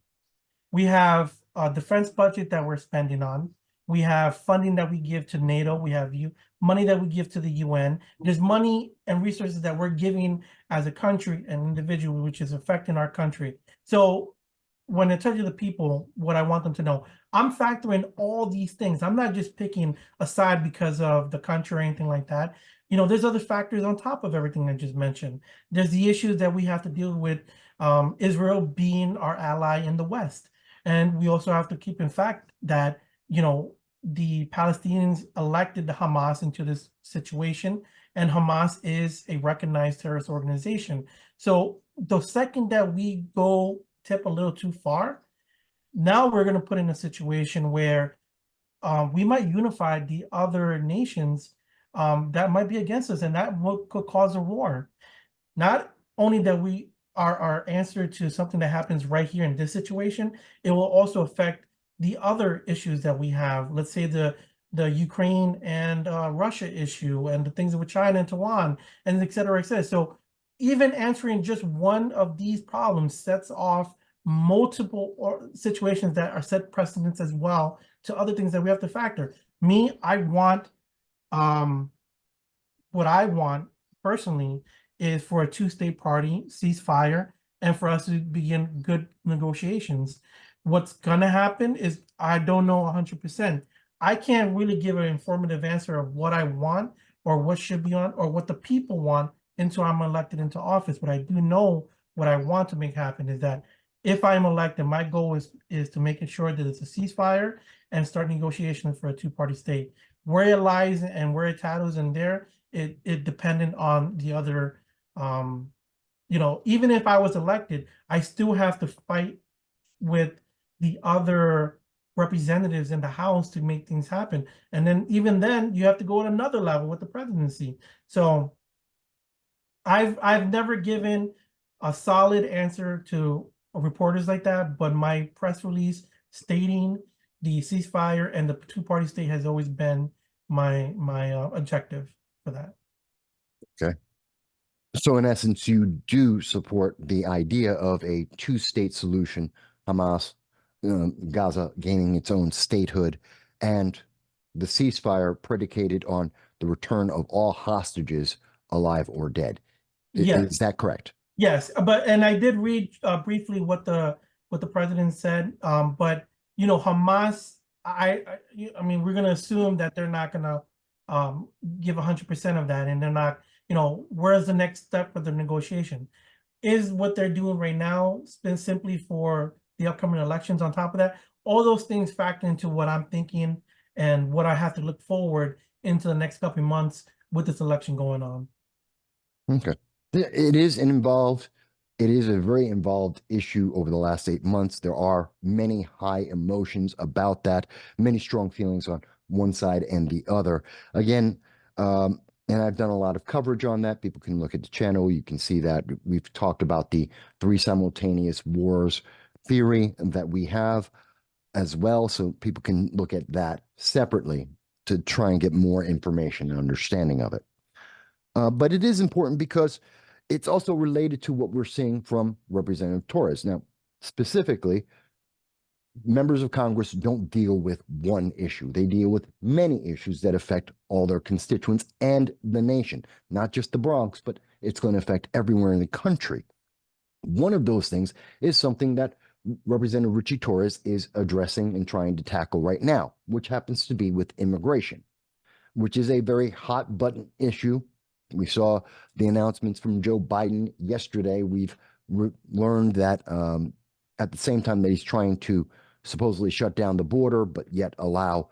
We have a defense budget that we're spending on. We have funding that we give to NATO. We have money that we give to the UN. There's money and resources that we're giving as a country and individual, which is affecting our country. So when I tell you the people what I want them to know, I'm factoring all these things. I'm not just picking a side because of the country or anything like that. There's other factors on top of everything I just mentioned. There's the issues that we have to deal with, Israel being our ally in the West. And we also have to keep in fact that, the Palestinians elected the Hamas into this situation, and Hamas is a recognized terrorist organization. So the second that we go tip a little too far, now we're going to put in a situation where we might unify the other nations that might be against us, and that could cause a war. Not only that we are our answer to something that happens right here in this situation, it will also affect the other issues that we have. Let's say the Ukraine and Russia issue, and the things with China and Taiwan, and et cetera, et cetera. So even answering just one of these problems sets off multiple situations that are set precedents as well to other things that we have to factor. I want, what I want personally is for a two-state party ceasefire and for us to begin good negotiations. What's going to happen is I don't know 100%. I can't really give an informative answer of what I want or what should be on or what the people want until I'm elected into office. But I do know what I want to make happen is that if I'm elected, my goal is to making sure that it's a ceasefire and start negotiations for a two-party state. Where it lies and where it tattles in there, it dependent on the other. Even if I was elected, I still have to fight with the other representatives in the House to make things happen. And then even then, you have to go at another level with the presidency. So I've never given a solid answer to reporters like that, but my press release stating the ceasefire and the two-party state has always been my objective for that. Okay. So in essence, you do support the idea of a two-state solution, Hamas, Gaza gaining its own statehood, and the ceasefire predicated on the return of all hostages, alive or dead. Yes. Is that correct? Yes, and I did read briefly what the president said. But you know, Hamas, I mean, we're gonna assume that they're not gonna give 100% of that, and they're not. You know, where's the next step for the negotiation? Is what they're doing right now been simply for the upcoming elections? On top of that, all those things factor into what I'm thinking and what I have to look forward into the next couple of months with this election going on. Okay. It is involved. It is a very involved issue over the last 8 months. There are many high emotions about that, many strong feelings on one side and the other. Again, and I've done a lot of coverage on that. People can look at the channel. You can see that we've talked about the three simultaneous wars theory that we have as well. So people can look at that separately to try and get more information and understanding of it. But it is important because it's also related to what we're seeing from Representative Torres. Now, specifically, members of Congress don't deal with one issue. They deal with many issues that affect all their constituents and the nation, not just the Bronx, but it's going to affect everywhere in the country. One of those things is something that Representative Richie Torres is addressing and trying to tackle right now, which happens to be with immigration, which is a very hot button issue. We saw the announcements from Joe Biden yesterday. We've learned that at the same time that he's trying to supposedly shut down the border, but yet allow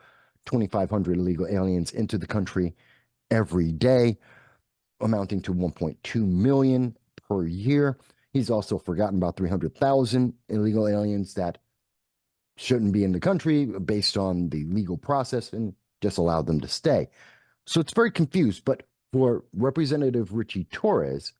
2,500 illegal aliens into the country every day, amounting to 1.2 million per year. He's also forgotten about 300,000 illegal aliens that shouldn't be in the country based on the legal process and just allowed them to stay. So it's very confused, but for Representative Richie Torres,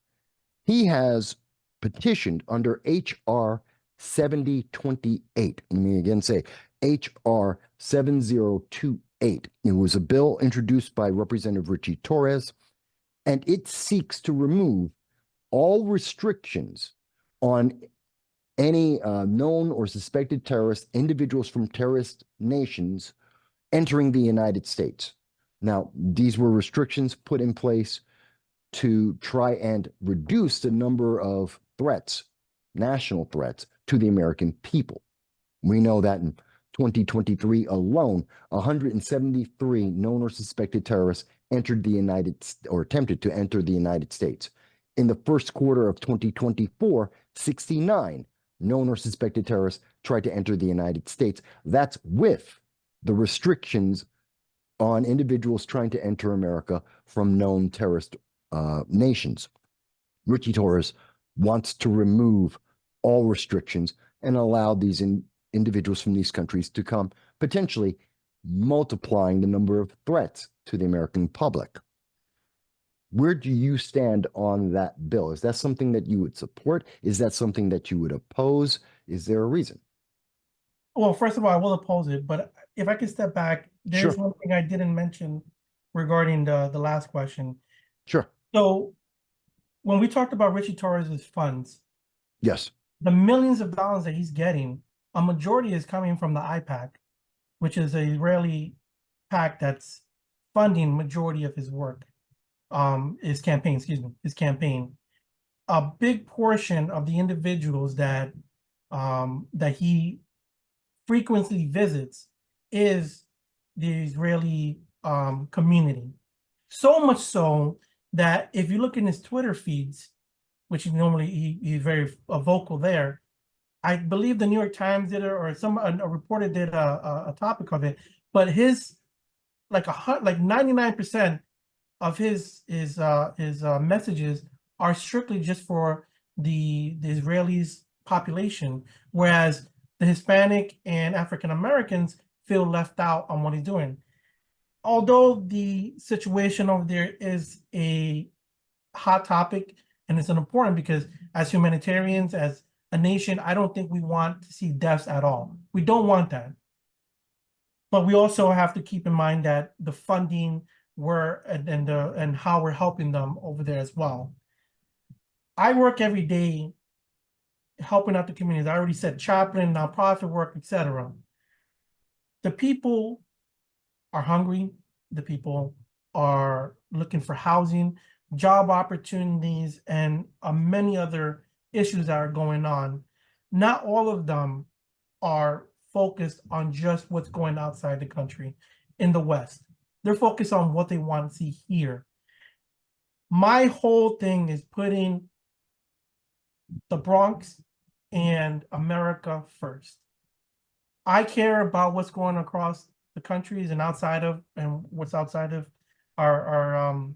he has petitioned under H.R. 7028. Let me again say H.R. 7028. It was a bill introduced by Representative Richie Torres, and it seeks to remove all restrictions on any known or suspected terrorist individuals from terrorist nations entering the United States. Now, these were restrictions put in place to try and reduce the number of threats, national threats, to the American people. We know that in 2023 alone, 173 known or suspected terrorists entered the United States or attempted to enter the United States. In the first quarter of 2024, 69 known or suspected terrorists tried to enter the United States. That's with the restrictions on individuals trying to enter America from known terrorist nations. Richie Torres wants to remove all restrictions and allow these individuals from these countries to come, potentially multiplying the number of threats to the American public. Where do you stand on that bill? Is that something that you would support? Is that something that you would oppose? Is there a reason? Well, first of all, I will oppose it, but if I could step back, there's Sure. one thing I didn't mention regarding the last question. Sure. So when we talked about Richie Torres' funds, Yes. the millions of dollars that he's getting, a majority is coming from the IPAC, which is a Israeli PAC that's funding majority of his work, his campaign, his campaign. A big portion of the individuals that that he frequently visits is the Israeli community. So much so that if you look in his Twitter feeds, which normally he's very vocal there, I believe the New York Times did it, or a reporter did a topic of it. But his like 99% of his messages are strictly just for the Israelis population, whereas the Hispanic and African Americans feel left out on what he's doing. Although the situation over there is a hot topic and it's an important, because as humanitarians, as a nation, I don't think we want to see deaths at all. We don't want that. But we also have to keep in mind that the funding and how we're helping them over there as well. I work every day helping out the communities. I already said chaplain, nonprofit work, etc. The people are hungry. The people are looking for housing, job opportunities, and many other issues that are going on. Not all of them are focused on just what's going outside the country in the West. They're focused on what they want to see here. My whole thing is putting the Bronx and America first. I care about what's going across the countries and what's outside of our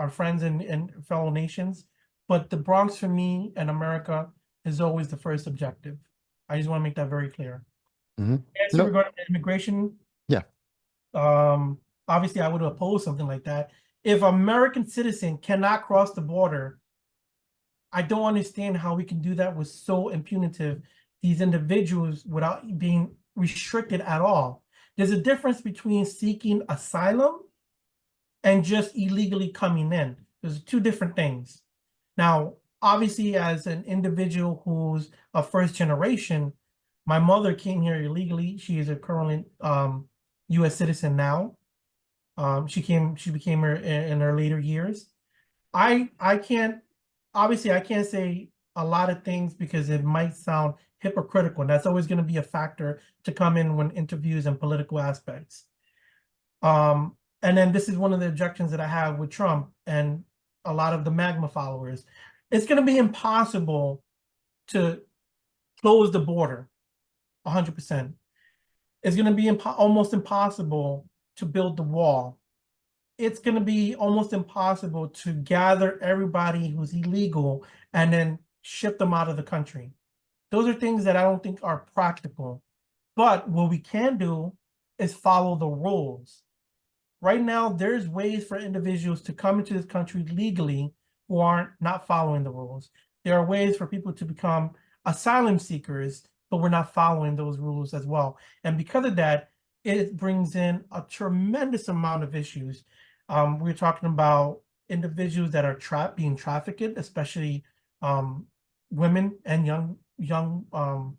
friends and fellow nations. But the Bronx for me and America is always the first objective. I just want to make that very clear. Answer regarding immigration. Yeah. Obviously, I would oppose something like that. If an American citizen cannot cross the border, I don't understand how we can do that with so impunitive these individuals without being restricted at all. There's a difference between seeking asylum and just illegally coming in. There's two different things. Now, obviously, as an individual who's a first generation, my mother came here illegally. She is a currently U.S. citizen now. She became her in her later years. I can't say a lot of things because it might sound hypocritical, and that's always going to be a factor to come in when interviews and political aspects. And then this is one of the objections that I have with Trump and a lot of the MAGA followers. It's going to be impossible to close the border 100%. It's going to be almost impossible to build the wall. It's going to be almost impossible to gather everybody who's illegal and then ship them out of the country. Those are things that I don't think are practical. But what we can do is follow the rules. Right now, there's ways for individuals to come into this country legally who aren't not following the rules. There are ways for people to become asylum seekers, but we're not following those rules as well. And because of that, it brings in a tremendous amount of issues. We're talking about individuals that are being trafficked, especially women and young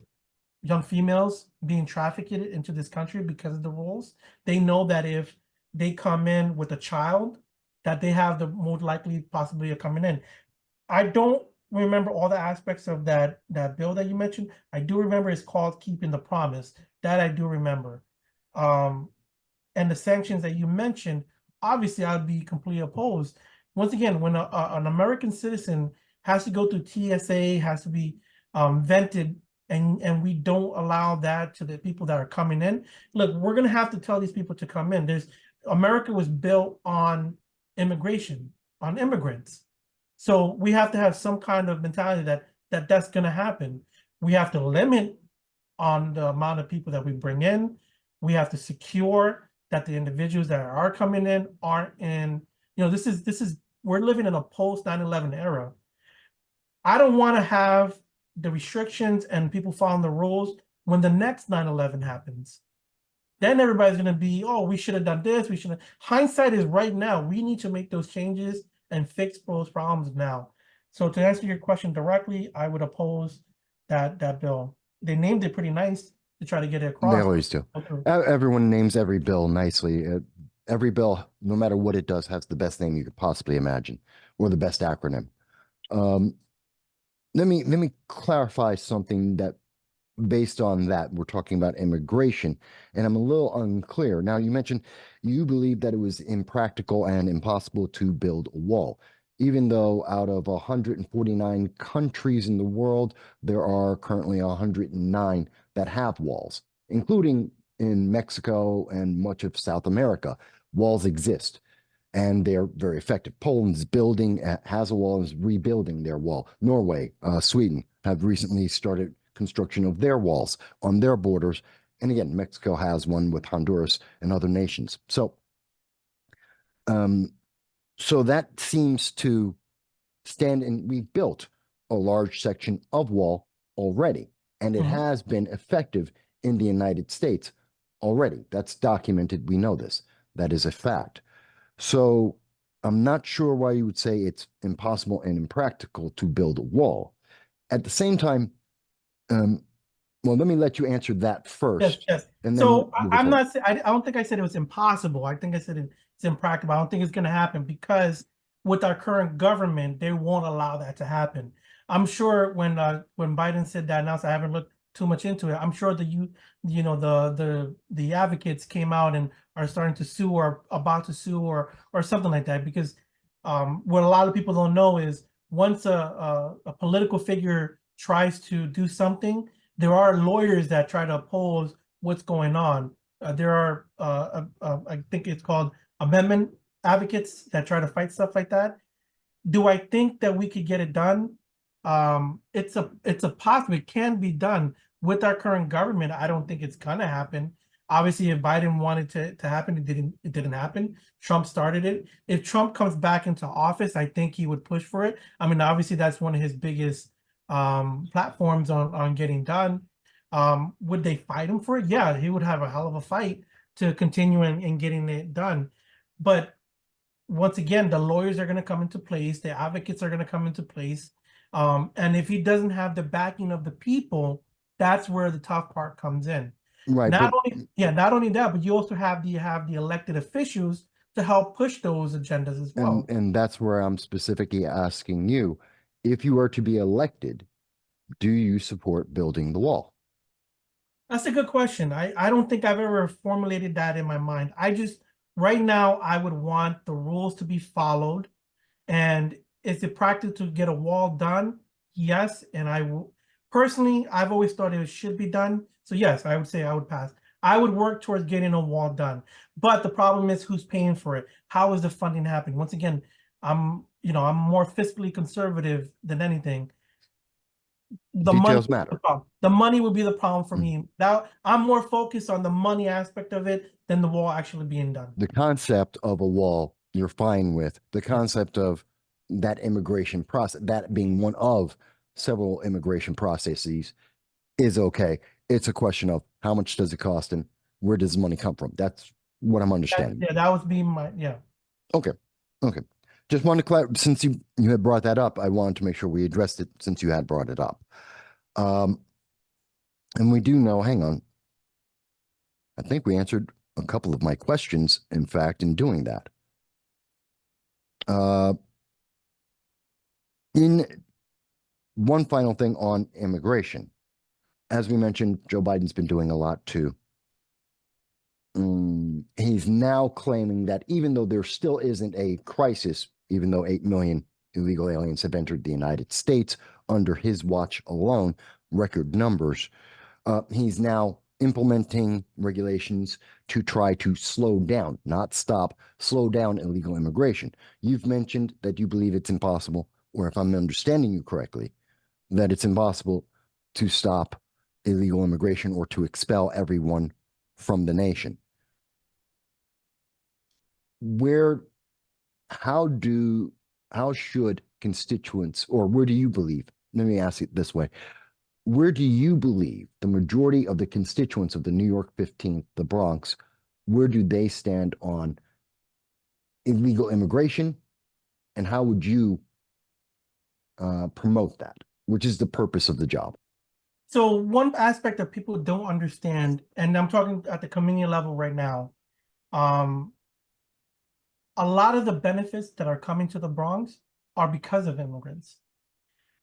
females being trafficked into this country because of the rules. They know that if they come in with a child, that they have the most likely possibility of coming in. I don't remember all the aspects of that bill that you mentioned. I do remember it's called Keeping the Promise. That I do remember. And the sanctions that you mentioned, obviously I'd be completely opposed. Once again, when an American citizen has to go through TSA, has to be vented, and we don't allow that to the people that are coming in. Look, we're going to have to tell these people to come in. America was built on immigration, on immigrants. So we have to have some kind of mentality that's going to happen. We have to limit on the amount of people that we bring in. We have to secure that the individuals that are coming in aren't in, we're living in a post 9/11 era. I don't want to have the restrictions and people following the rules when the next 9/11 happens. Then everybody's going to be, oh, we should have done this. We should have. Hindsight is right now. We need to make those changes and fix those problems now. So to answer your question directly, I would oppose that bill. They named it pretty nice to try to get it across. They always do. Everyone names every bill nicely. Every bill, no matter what it does, has the best name you could possibly imagine, or the best acronym. Let me clarify something that, based on that, we're talking about immigration, and I'm a little unclear. Now, you mentioned you believe that it was impractical and impossible to build a wall, even though out of 149 countries in the world, there are currently 109 that have walls, including in Mexico and much of South America. Walls exist, and they're very effective. Poland's building, has a wall, and is rebuilding their wall. Norway, Sweden have recently started construction of their walls on their borders. And again, Mexico has one with Honduras and other nations. So that seems to stand, and we've built a large section of wall already, and it has been effective in the United States already. That's documented. We know this. That is a fact. So I'm not sure why you would say it's impossible and impractical to build a wall. At the same time, well, let me let you answer that first. Yes. And then So we'll go I'm forward. not. I don't think I said it was impossible. I think I said it's impractical. I don't think it's going to happen because with our current government, they won't allow that to happen. I'm sure when Biden said that announcement, I haven't looked too much into it. I'm sure the advocates came out and are starting to sue or about to sue or something like that, because what a lot of people don't know is once a political figure tries to do something, there are lawyers that try to oppose what's going on. There are, I think it's called amendment advocates that try to fight stuff like that. Do I think that we could get it done? It's a possibility. It can be done with our current government. I don't think it's gonna happen. Obviously, if Biden wanted to happen, it didn't happen. Trump started it. If Trump comes back into office, I think he would push for it. I mean, obviously, that's one of his biggest platforms on getting done. Would they fight him for it? Yeah, he would have a hell of a fight to continue in getting it done. But once again, the lawyers are going to come into place, the advocates are going to come into place. And if he doesn't have the backing of the people, that's where the tough part comes in. Right, Not only that, but you also have the elected officials to help push those agendas as well. and that's where I'm specifically asking you, if you are to be elected, do you support building the wall? That's a good question. I don't think I've ever formulated that in my mind. Right now, I would want the rules to be followed. And is it practical to get a wall done? Yes. And I will personally, I've always thought it should be done. So yes, I would say I would pass. I would work towards getting a wall done. But the problem is who's paying for it? How is the funding happening? Once again, I'm more fiscally conservative than anything. The money Details matter. The money would be the problem for me. Now I'm more focused on the money aspect of it than the wall actually being done. The concept of a wall, you're fine with. The concept of that immigration process, that being one of several immigration processes, is okay. It's a question of how much does it cost and where does the money come from? That's what I'm understanding. That was being Okay. Just wanted to clarify, since you had brought that up, I wanted to make sure we addressed it since you had brought it up. And we do know, hang on, I think we answered a couple of my questions, in fact, in doing that. In one final thing on immigration, as we mentioned, Joe Biden's been doing a lot too. He's now claiming that even though there still isn't a crisis, even though 8 million illegal aliens have entered the United States under his watch alone, record numbers, he's now implementing regulations to try to slow down, not stop, slow down illegal immigration. You've mentioned that you believe it's impossible, or if I'm understanding you correctly, that it's impossible to stop illegal immigration or to expel everyone from the nation. How should constituents, or where do you believe, let me ask it this way, where do you believe the majority of the constituents of the New York 15th, the Bronx, where do they stand on illegal immigration, and how would you promote that, which is the purpose of the job? So one aspect that people don't understand, and I'm talking at the community level right now, a lot of the benefits that are coming to the Bronx are because of immigrants.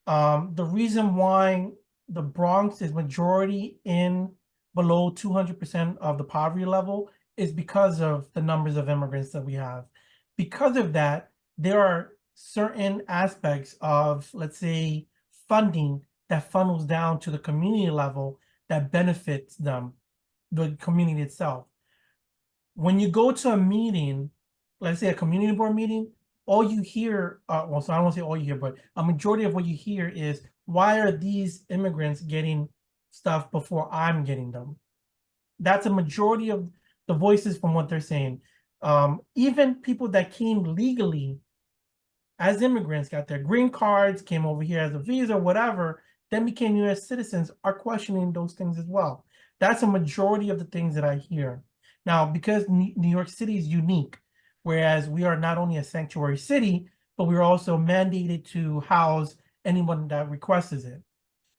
The reason why the Bronx is majority in below 200% of the poverty level is because of the numbers of immigrants that we have. Because of that, there are certain aspects of, let's say, funding that funnels down to the community level that benefits them, the community itself. When you go to a meeting, let's say a community board meeting, all you hear, so I don't want to say all you hear, but a majority of what you hear is, why are these immigrants getting stuff before I'm getting them. That's a majority of the voices from what they're saying. Even people that came legally as immigrants, got their green cards, came over here as a visa, whatever, then became US citizens, are questioning those things as well. That's a majority of the things that I hear. Now, because New York City is unique, whereas we are not only a sanctuary city, but we're also mandated to house anyone that requests it.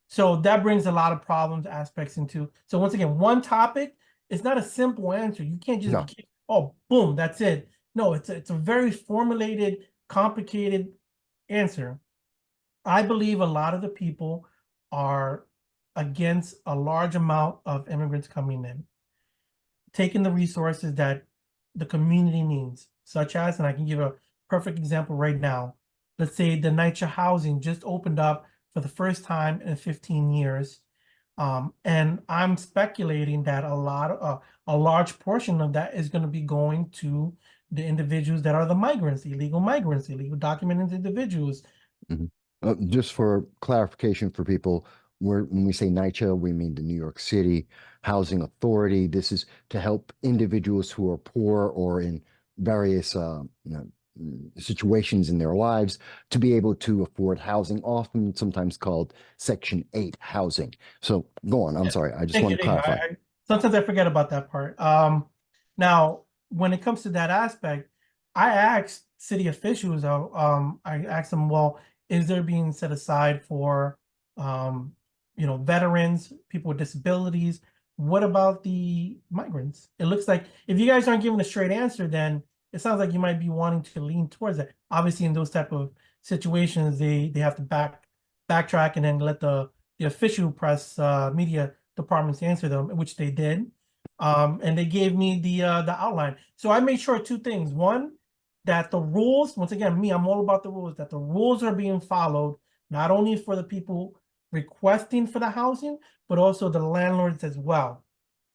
So that brings a lot of problems, aspects into. So once again, one topic is not a simple answer. You can't just, No. oh, boom, that's it. No, it's a very formulated, complicated answer. I believe a lot of the people are against a large amount of immigrants coming in, taking the resources that the community needs, such as, and I can give a perfect example right now. Let's say the NYCHA housing just opened up for the first time in 15 years. And I'm speculating that a large portion of that is going to be going to the individuals that are the migrants, illegal documented individuals. Just for clarification for people, when we say NYCHA, we mean the New York City Housing Authority. This is to help individuals who are poor or in various situations in their lives to be able to afford housing, often sometimes called Section 8 housing. So go on. I'm sorry. I just want to clarify. Sometimes I forget about that part. Now, when it comes to that aspect, I asked city officials, I asked them, well, is there being set aside for, veterans, people with disabilities? What about the migrants? It looks like if you guys aren't giving a straight answer, then it sounds like you might be wanting to lean towards it. Obviously, in those type of situations, they have to backtrack and then let the official press media departments answer them, which they did. And they gave me the outline. So I made sure two things. One, that the rules, once again, I'm all about the rules, that the rules are being followed, not only for the people requesting for the housing, but also the landlords as well.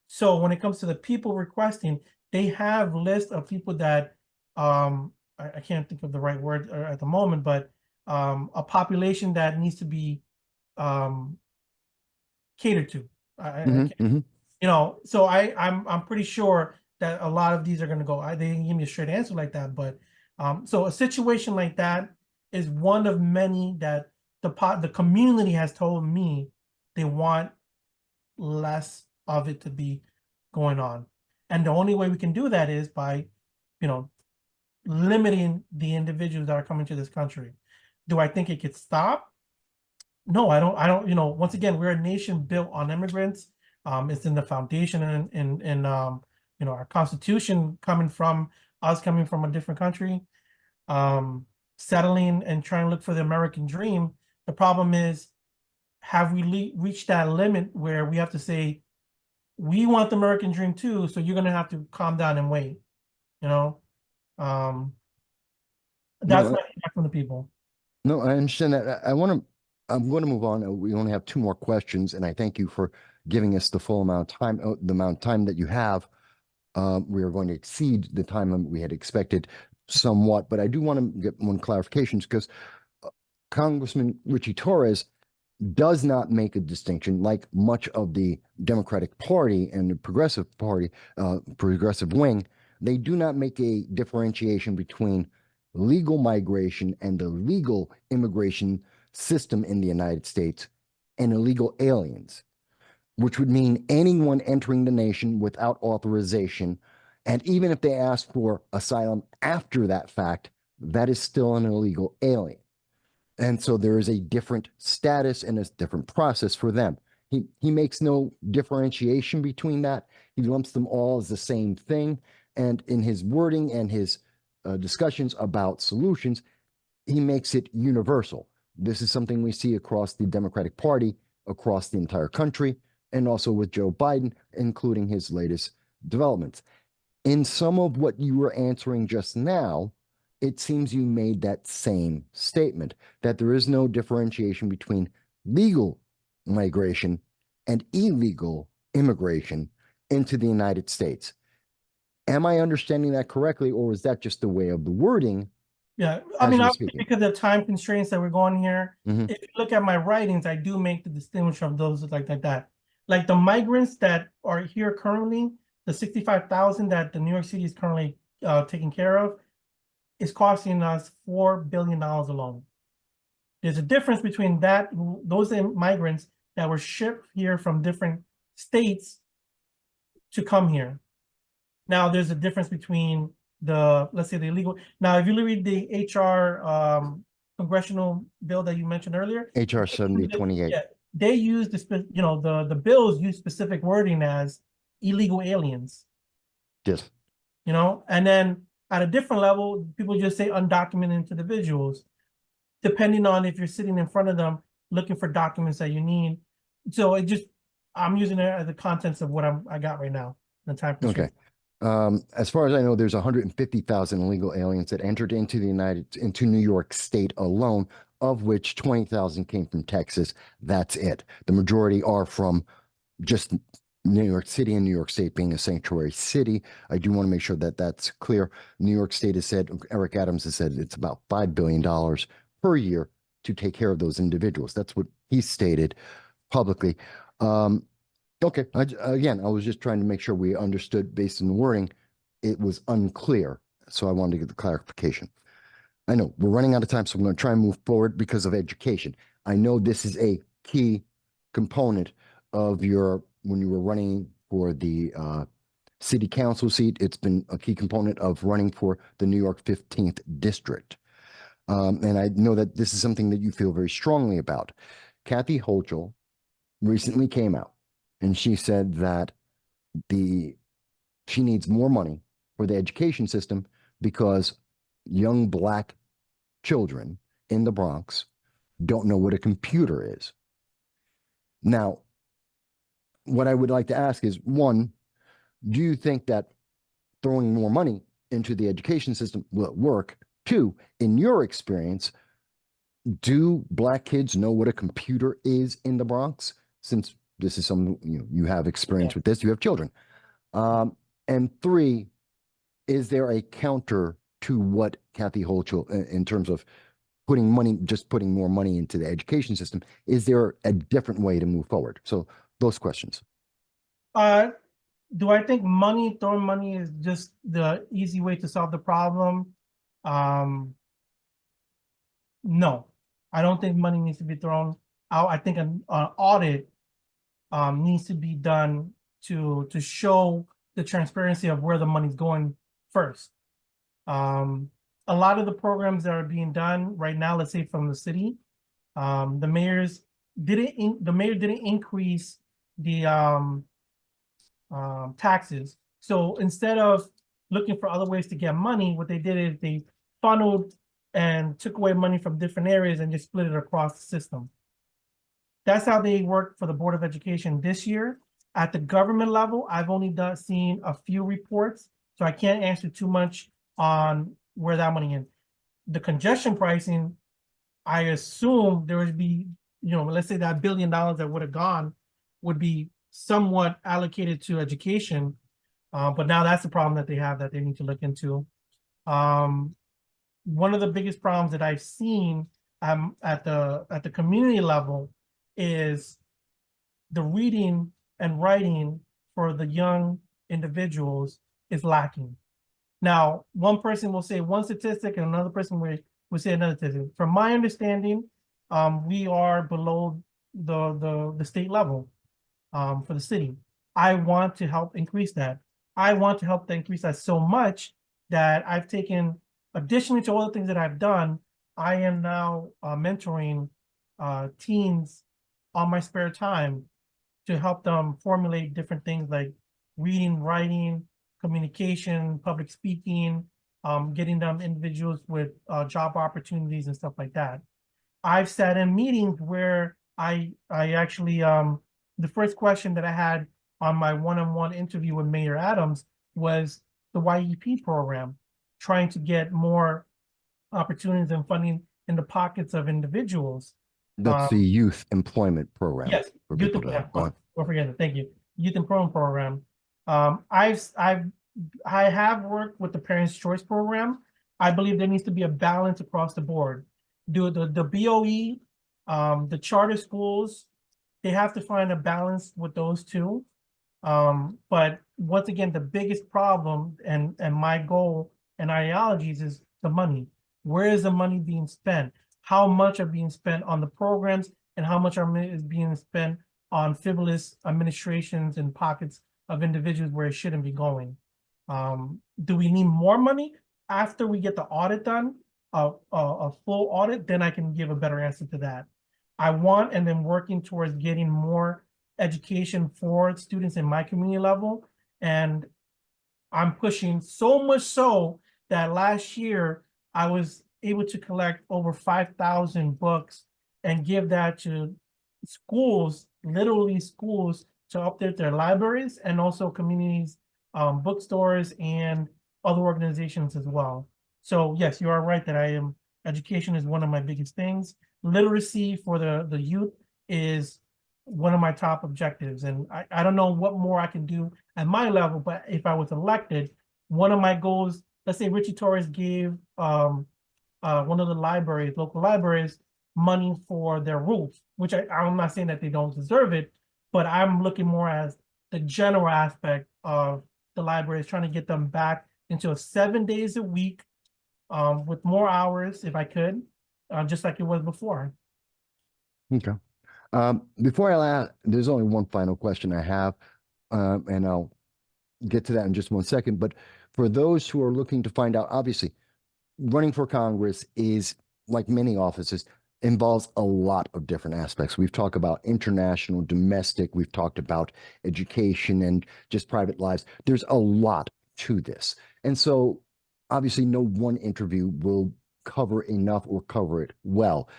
So when it comes to the people requesting, they have lists of people that I can't think of the right word at the moment, but a population that needs to be catered to. So I'm pretty sure that a lot of these are going to go. They didn't give me a straight answer like that, but so a situation like that is one of many that the community has told me they want less of it to be going on, and the only way we can do that is by, limiting the individuals that are coming to this country. Do I think it could stop? No, I don't. Once again, we're a nation built on immigrants. It's in the foundation and our Constitution coming from a different country, settling and trying to look for the American dream. The problem is, have we reached that limit where we have to say, we want the American dream too, so you're going to have to calm down and wait, that's my feedback from the people. No, I understand that. I'm going to move on. We only have two more questions, and I thank you for giving us the full amount of time, the amount of time that you have. We are going to exceed the time we had expected somewhat, but I do want to get one clarification because Congressman Richie Torres does not make a distinction, like much of the Democratic Party and the Progressive Party, progressive wing. They do not make a differentiation between legal migration and the legal immigration system in the United States and illegal aliens, which would mean anyone entering the nation without authorization. And even if they ask for asylum after that fact, that is still an illegal alien. And so there is a different status and a different process for them. He makes no differentiation between that. He lumps them all as the same thing. And in his wording and his discussions about solutions, he makes it universal. This is something we see across the Democratic Party, across the entire country, and also with Joe Biden, including his latest developments. In some of what you were answering just now, it seems you made that same statement, that there is no differentiation between legal migration and illegal immigration into the United States. Am I understanding that correctly, or is that just the way of the wording? Yeah, I mean, because of the time constraints that we're going here, if you look at my writings, I do make the distinction of those like that. Like the migrants that are here currently, the 65,000 that the New York City is currently taking care of is costing us $4 billion alone. There's a difference between that, those migrants that were shipped here from different states to come here. Now, there's a difference between let's say the illegal. Now, if you read the HR congressional bill that you mentioned earlier, HR 7028. yeah, they use the bills use specific wording as illegal aliens. Yes. And then at a different level, people just say undocumented individuals, depending on if you're sitting in front of them looking for documents that you need. So I'm using it as the contents of what I got right now. The time. Okay. As far as I know, there's 150,000 illegal aliens that entered into New York State alone, of which 20,000 came from Texas. That's it. The majority are from just New York City, and New York State being a sanctuary city. I do want to make sure that that's clear. New York State has said, Eric Adams has said it's about $5 billion per year to take care of those individuals. That's what he stated publicly. Okay, again, I was just trying to make sure we understood based on the wording. It was unclear, so I wanted to get the clarification. I know we're running out of time, so I'm going to try and move forward because of education. I know this is a key component of when you were running for the city council seat. It's been a key component of running for the New York 15th district. And I know that this is something that you feel very strongly about. Kathy Hochul recently came out and she said that she needs more money for the education system because young Black children in the Bronx don't know what a computer is. Now, what I would like to ask is, one, do you think that throwing more money into the education system will work? Two, in your experience, do Black kids know what a computer is in the Bronx? Since this is something you have experience with this, you have children. And three, is there a counter to what Kathy Hochul, in terms of putting more money into the education system? Is there a different way to move forward? So those questions. Do I think throwing money is just the easy way to solve the problem? No, I don't think money needs to be thrown out. I think an audit needs to be done to show the transparency of where the money's going first. A lot of the programs that are being done right now, let's say from the city, the mayor didn't increase the taxes. So instead of looking for other ways to get money, what they did is they funneled and took away money from different areas and just split it across the system. That's how they worked for the Board of Education this year. At the government level, I've only seen a few reports, so I can't answer too much on where that money is. The congestion pricing, I assume there would be, let's say that $1 billion that would have gone would be somewhat allocated to education, but now that's the problem that they have that they need to look into. One of the biggest problems that I've seen at the community level is the reading and writing for the young individuals is lacking. Now, one person will say one statistic and another person will say another statistic. From my understanding, we are below the state level for the city. I want to help increase that. I want to help increase that so much that I've taken, additionally to all the things that I've done, I am now mentoring teens on my spare time to help them formulate different things like reading, writing, communication, public speaking, getting them individuals with job opportunities and stuff like that. I've sat in meetings where I actually, the first question that I had on my one-on-one interview with Mayor Adams was the YEP program, trying to get more opportunities and funding in the pockets of individuals. That's the youth employment program. Yes, youth employment. Don't forget it. Thank you. Youth employment program. I have worked with the Parents' Choice program. I believe there needs to be a balance across the board. Do the BOE, the charter schools, they have to find a balance with those two. But once again, the biggest problem and my goal and ideologies is the money. Where is the money being spent? How much are being spent on the programs, and how much is being spent on frivolous administrations and pockets of individuals where it shouldn't be going? Do we need more money after we get the audit done, a full audit? Then I can give a better answer to that. I want, and then working towards getting more education for students in my community level. And I'm pushing so much so that last year I was able to collect over 5,000 books and give that to schools, literally schools, to update their libraries, and also communities, bookstores, and other organizations as well. So yes, you are right that education is one of my biggest things. Literacy for the youth is one of my top objectives. And I don't know what more I can do at my level, but if I was elected, one of my goals, let's say Richie Torres gave one of the libraries, local libraries, money for their roof, which I'm not saying that they don't deserve it, but I'm looking more as the general aspect of the libraries, trying to get them back into 7 days a week, with more hours if I could, just like it was before. Okay. Before I ask, there's only one final question I have, and I'll get to that in just one second. But for those who are looking to find out, obviously, running for Congress is, like many offices, involves a lot of different aspects. We've talked about international, domestic, we've talked about education and just private lives. There's a lot to this. And so obviously no one interview will cover enough or cover it well.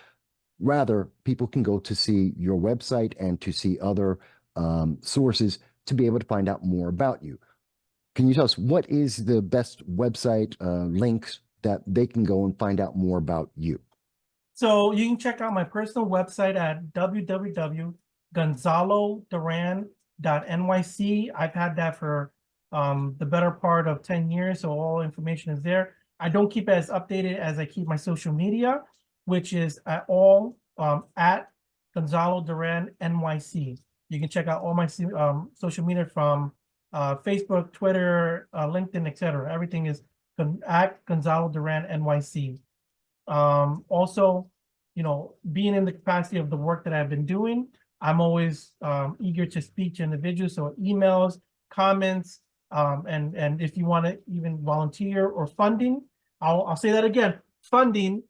Rather, people can go to see your website and to see other sources to be able to find out more about you. Can you tell us what is the best website links that they can go and find out more about you? So you can check out my personal website at www.gonzaloduran.nyc. I've had that for the better part of 10 years, so all information is there. I don't keep it as updated as I keep my social media, which is at Gonzalo Duran NYC. You can check out all my social media from Facebook, Twitter, LinkedIn, etc. Everything is at Gonzalo Duran NYC. Also, being in the capacity of the work that I've been doing, I'm always eager to speak to individuals. So emails, comments, and if you want to even volunteer or funding, I'll say that again, funding,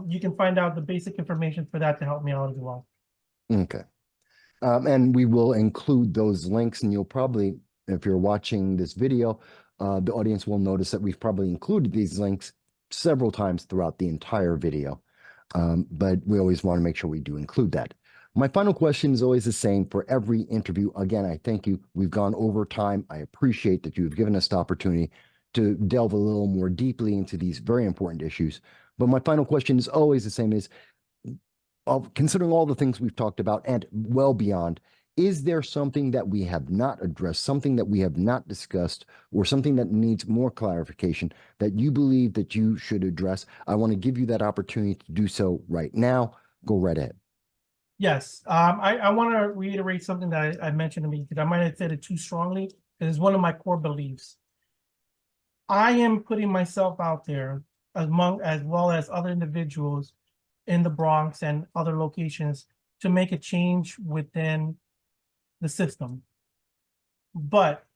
you can find out the basic information for that to help me out as well. Okay. And we will include those links, and you'll probably, if you're watching this video, the audience will notice that we've probably included these links several times throughout the entire video. But we always want to make sure we do include that. My final question is always the same for every interview. Again, I thank you. We've gone over time. I appreciate that you've given us the opportunity to delve a little more deeply into these very important issues. But my final question is always the same: is, considering all the things we've talked about and well beyond, is there something that we have not addressed, something that we have not discussed, or something that needs more clarification that you believe that you should address? I want to give you that opportunity to do so right now. Go right ahead. Yes, I want to reiterate something that I mentioned to me, because I might have said it too strongly, because it's one of my core beliefs. I am putting myself out there as well as other individuals in the Bronx and other locations to make a change within the system. But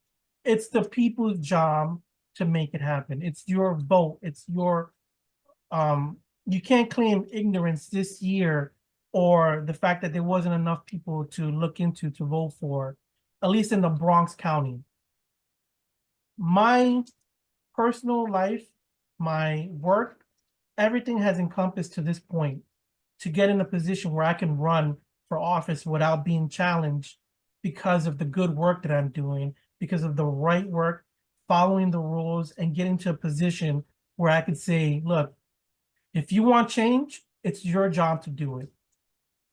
it's the people's job to make it happen. It's your vote. It's your, you can't claim ignorance this year, or the fact that there wasn't enough people to look into to vote for, at least in the Bronx County. My personal life, my work, everything has encompassed to this point to get in a position where I can run for office without being challenged, because of the good work that I'm doing, because of the right work, following the rules, and getting to a position where I could say, look, if you want change, it's your job to do it.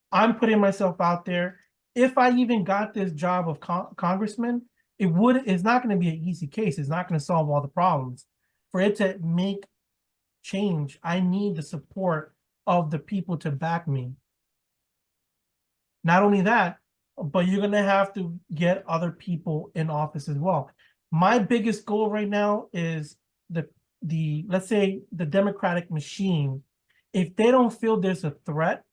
I'm putting myself out there. If I even got this job of congressman, it's not going to be an easy case. It's not going to solve all the problems. For it to make change, I need the support of the people to back me. Not only that, but you're gonna have to get other people in office as well. My biggest goal right now is the let's say the Democratic machine. If they don't feel there's a threat,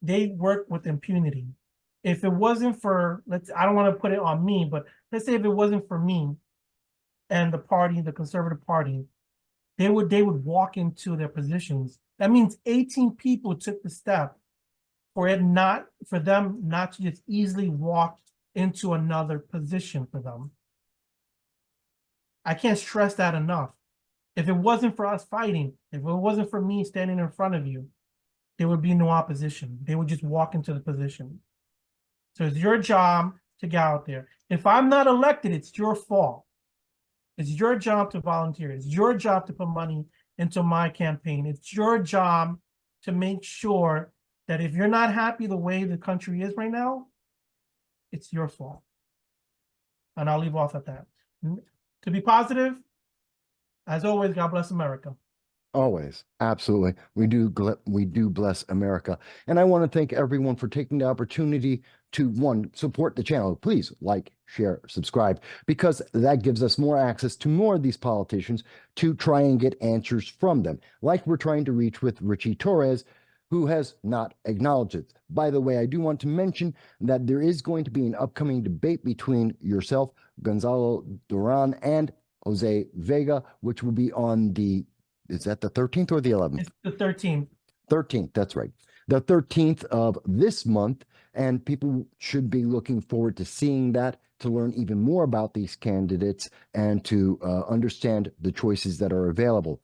they work with impunity. If it wasn't for, I don't want to put it on me, but let's say if it wasn't for me and the party, the Conservative Party, they would walk into their positions. That means 18 people took the step for them not to just easily walk into another position for them. I can't stress that enough. If it wasn't for us fighting, if it wasn't for me standing in front of you, there would be no opposition. They would just walk into the position. So it's your job to get out there. If I'm not elected, it's your fault. It's your job to volunteer. It's your job to put money into my campaign. It's your job to make sure that if you're not happy the way the country is right now, it's your fault. And I'll leave off at that. To be positive, as always, God bless America. Always. Absolutely. We do bless America. And I want to thank everyone for taking the opportunity to, one, support the channel. Please like, share, subscribe, because that gives us more access to more of these politicians to try and get answers from them, like we're trying to reach with Richie Torres, who has not acknowledged it. By the way, I do want to mention that there is going to be an upcoming debate between yourself, Gonzalo Duran, and Jose Vega, which will be on is that the 13th or the 11th? It's the 13th. 13th, that's right. The 13th of this month, and people should be looking forward to seeing that, to learn even more about these candidates and to understand the choices that are available.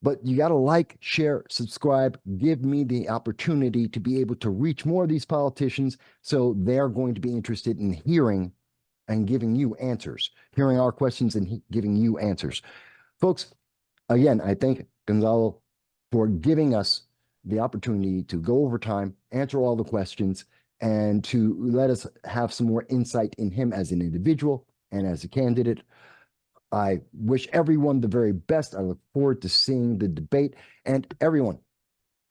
But you got to like, share, subscribe, give me the opportunity to be able to reach more of these politicians, so they're going to be interested in hearing and giving you answers, hearing our questions and giving you answers. Folks, again, I thank Gonzalo for giving us the opportunity to go over time, answer all the questions, and to let us have some more insight in him as an individual and as a candidate. I wish everyone the very best. I look forward to seeing the debate, and everyone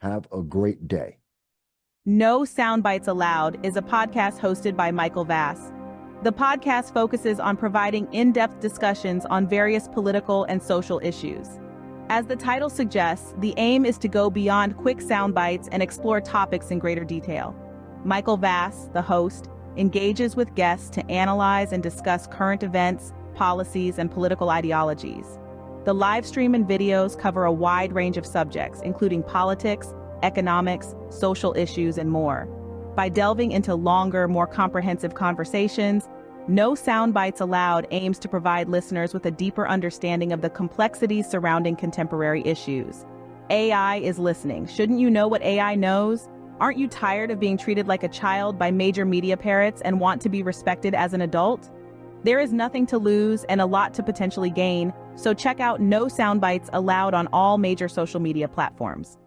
have a great day. No Soundbites Allowed is a podcast hosted by Michael Vass. The podcast focuses on providing in-depth discussions on various political and social issues. As the title suggests, the aim is to go beyond quick sound bites and explore topics in greater detail. Michael Vass, the host, engages with guests to analyze and discuss current events, policies, and political ideologies. The live stream and videos cover a wide range of subjects, including politics, economics, social issues, and more. By delving into longer, more comprehensive conversations, No Soundbites Allowed aims to provide listeners with a deeper understanding of the complexities surrounding contemporary issues. AI is listening. Shouldn't you know what AI knows? Aren't you tired of being treated like a child by major media parrots and want to be respected as an adult? There is nothing to lose and a lot to potentially gain, so check out No Soundbites Allowed on all major social media platforms.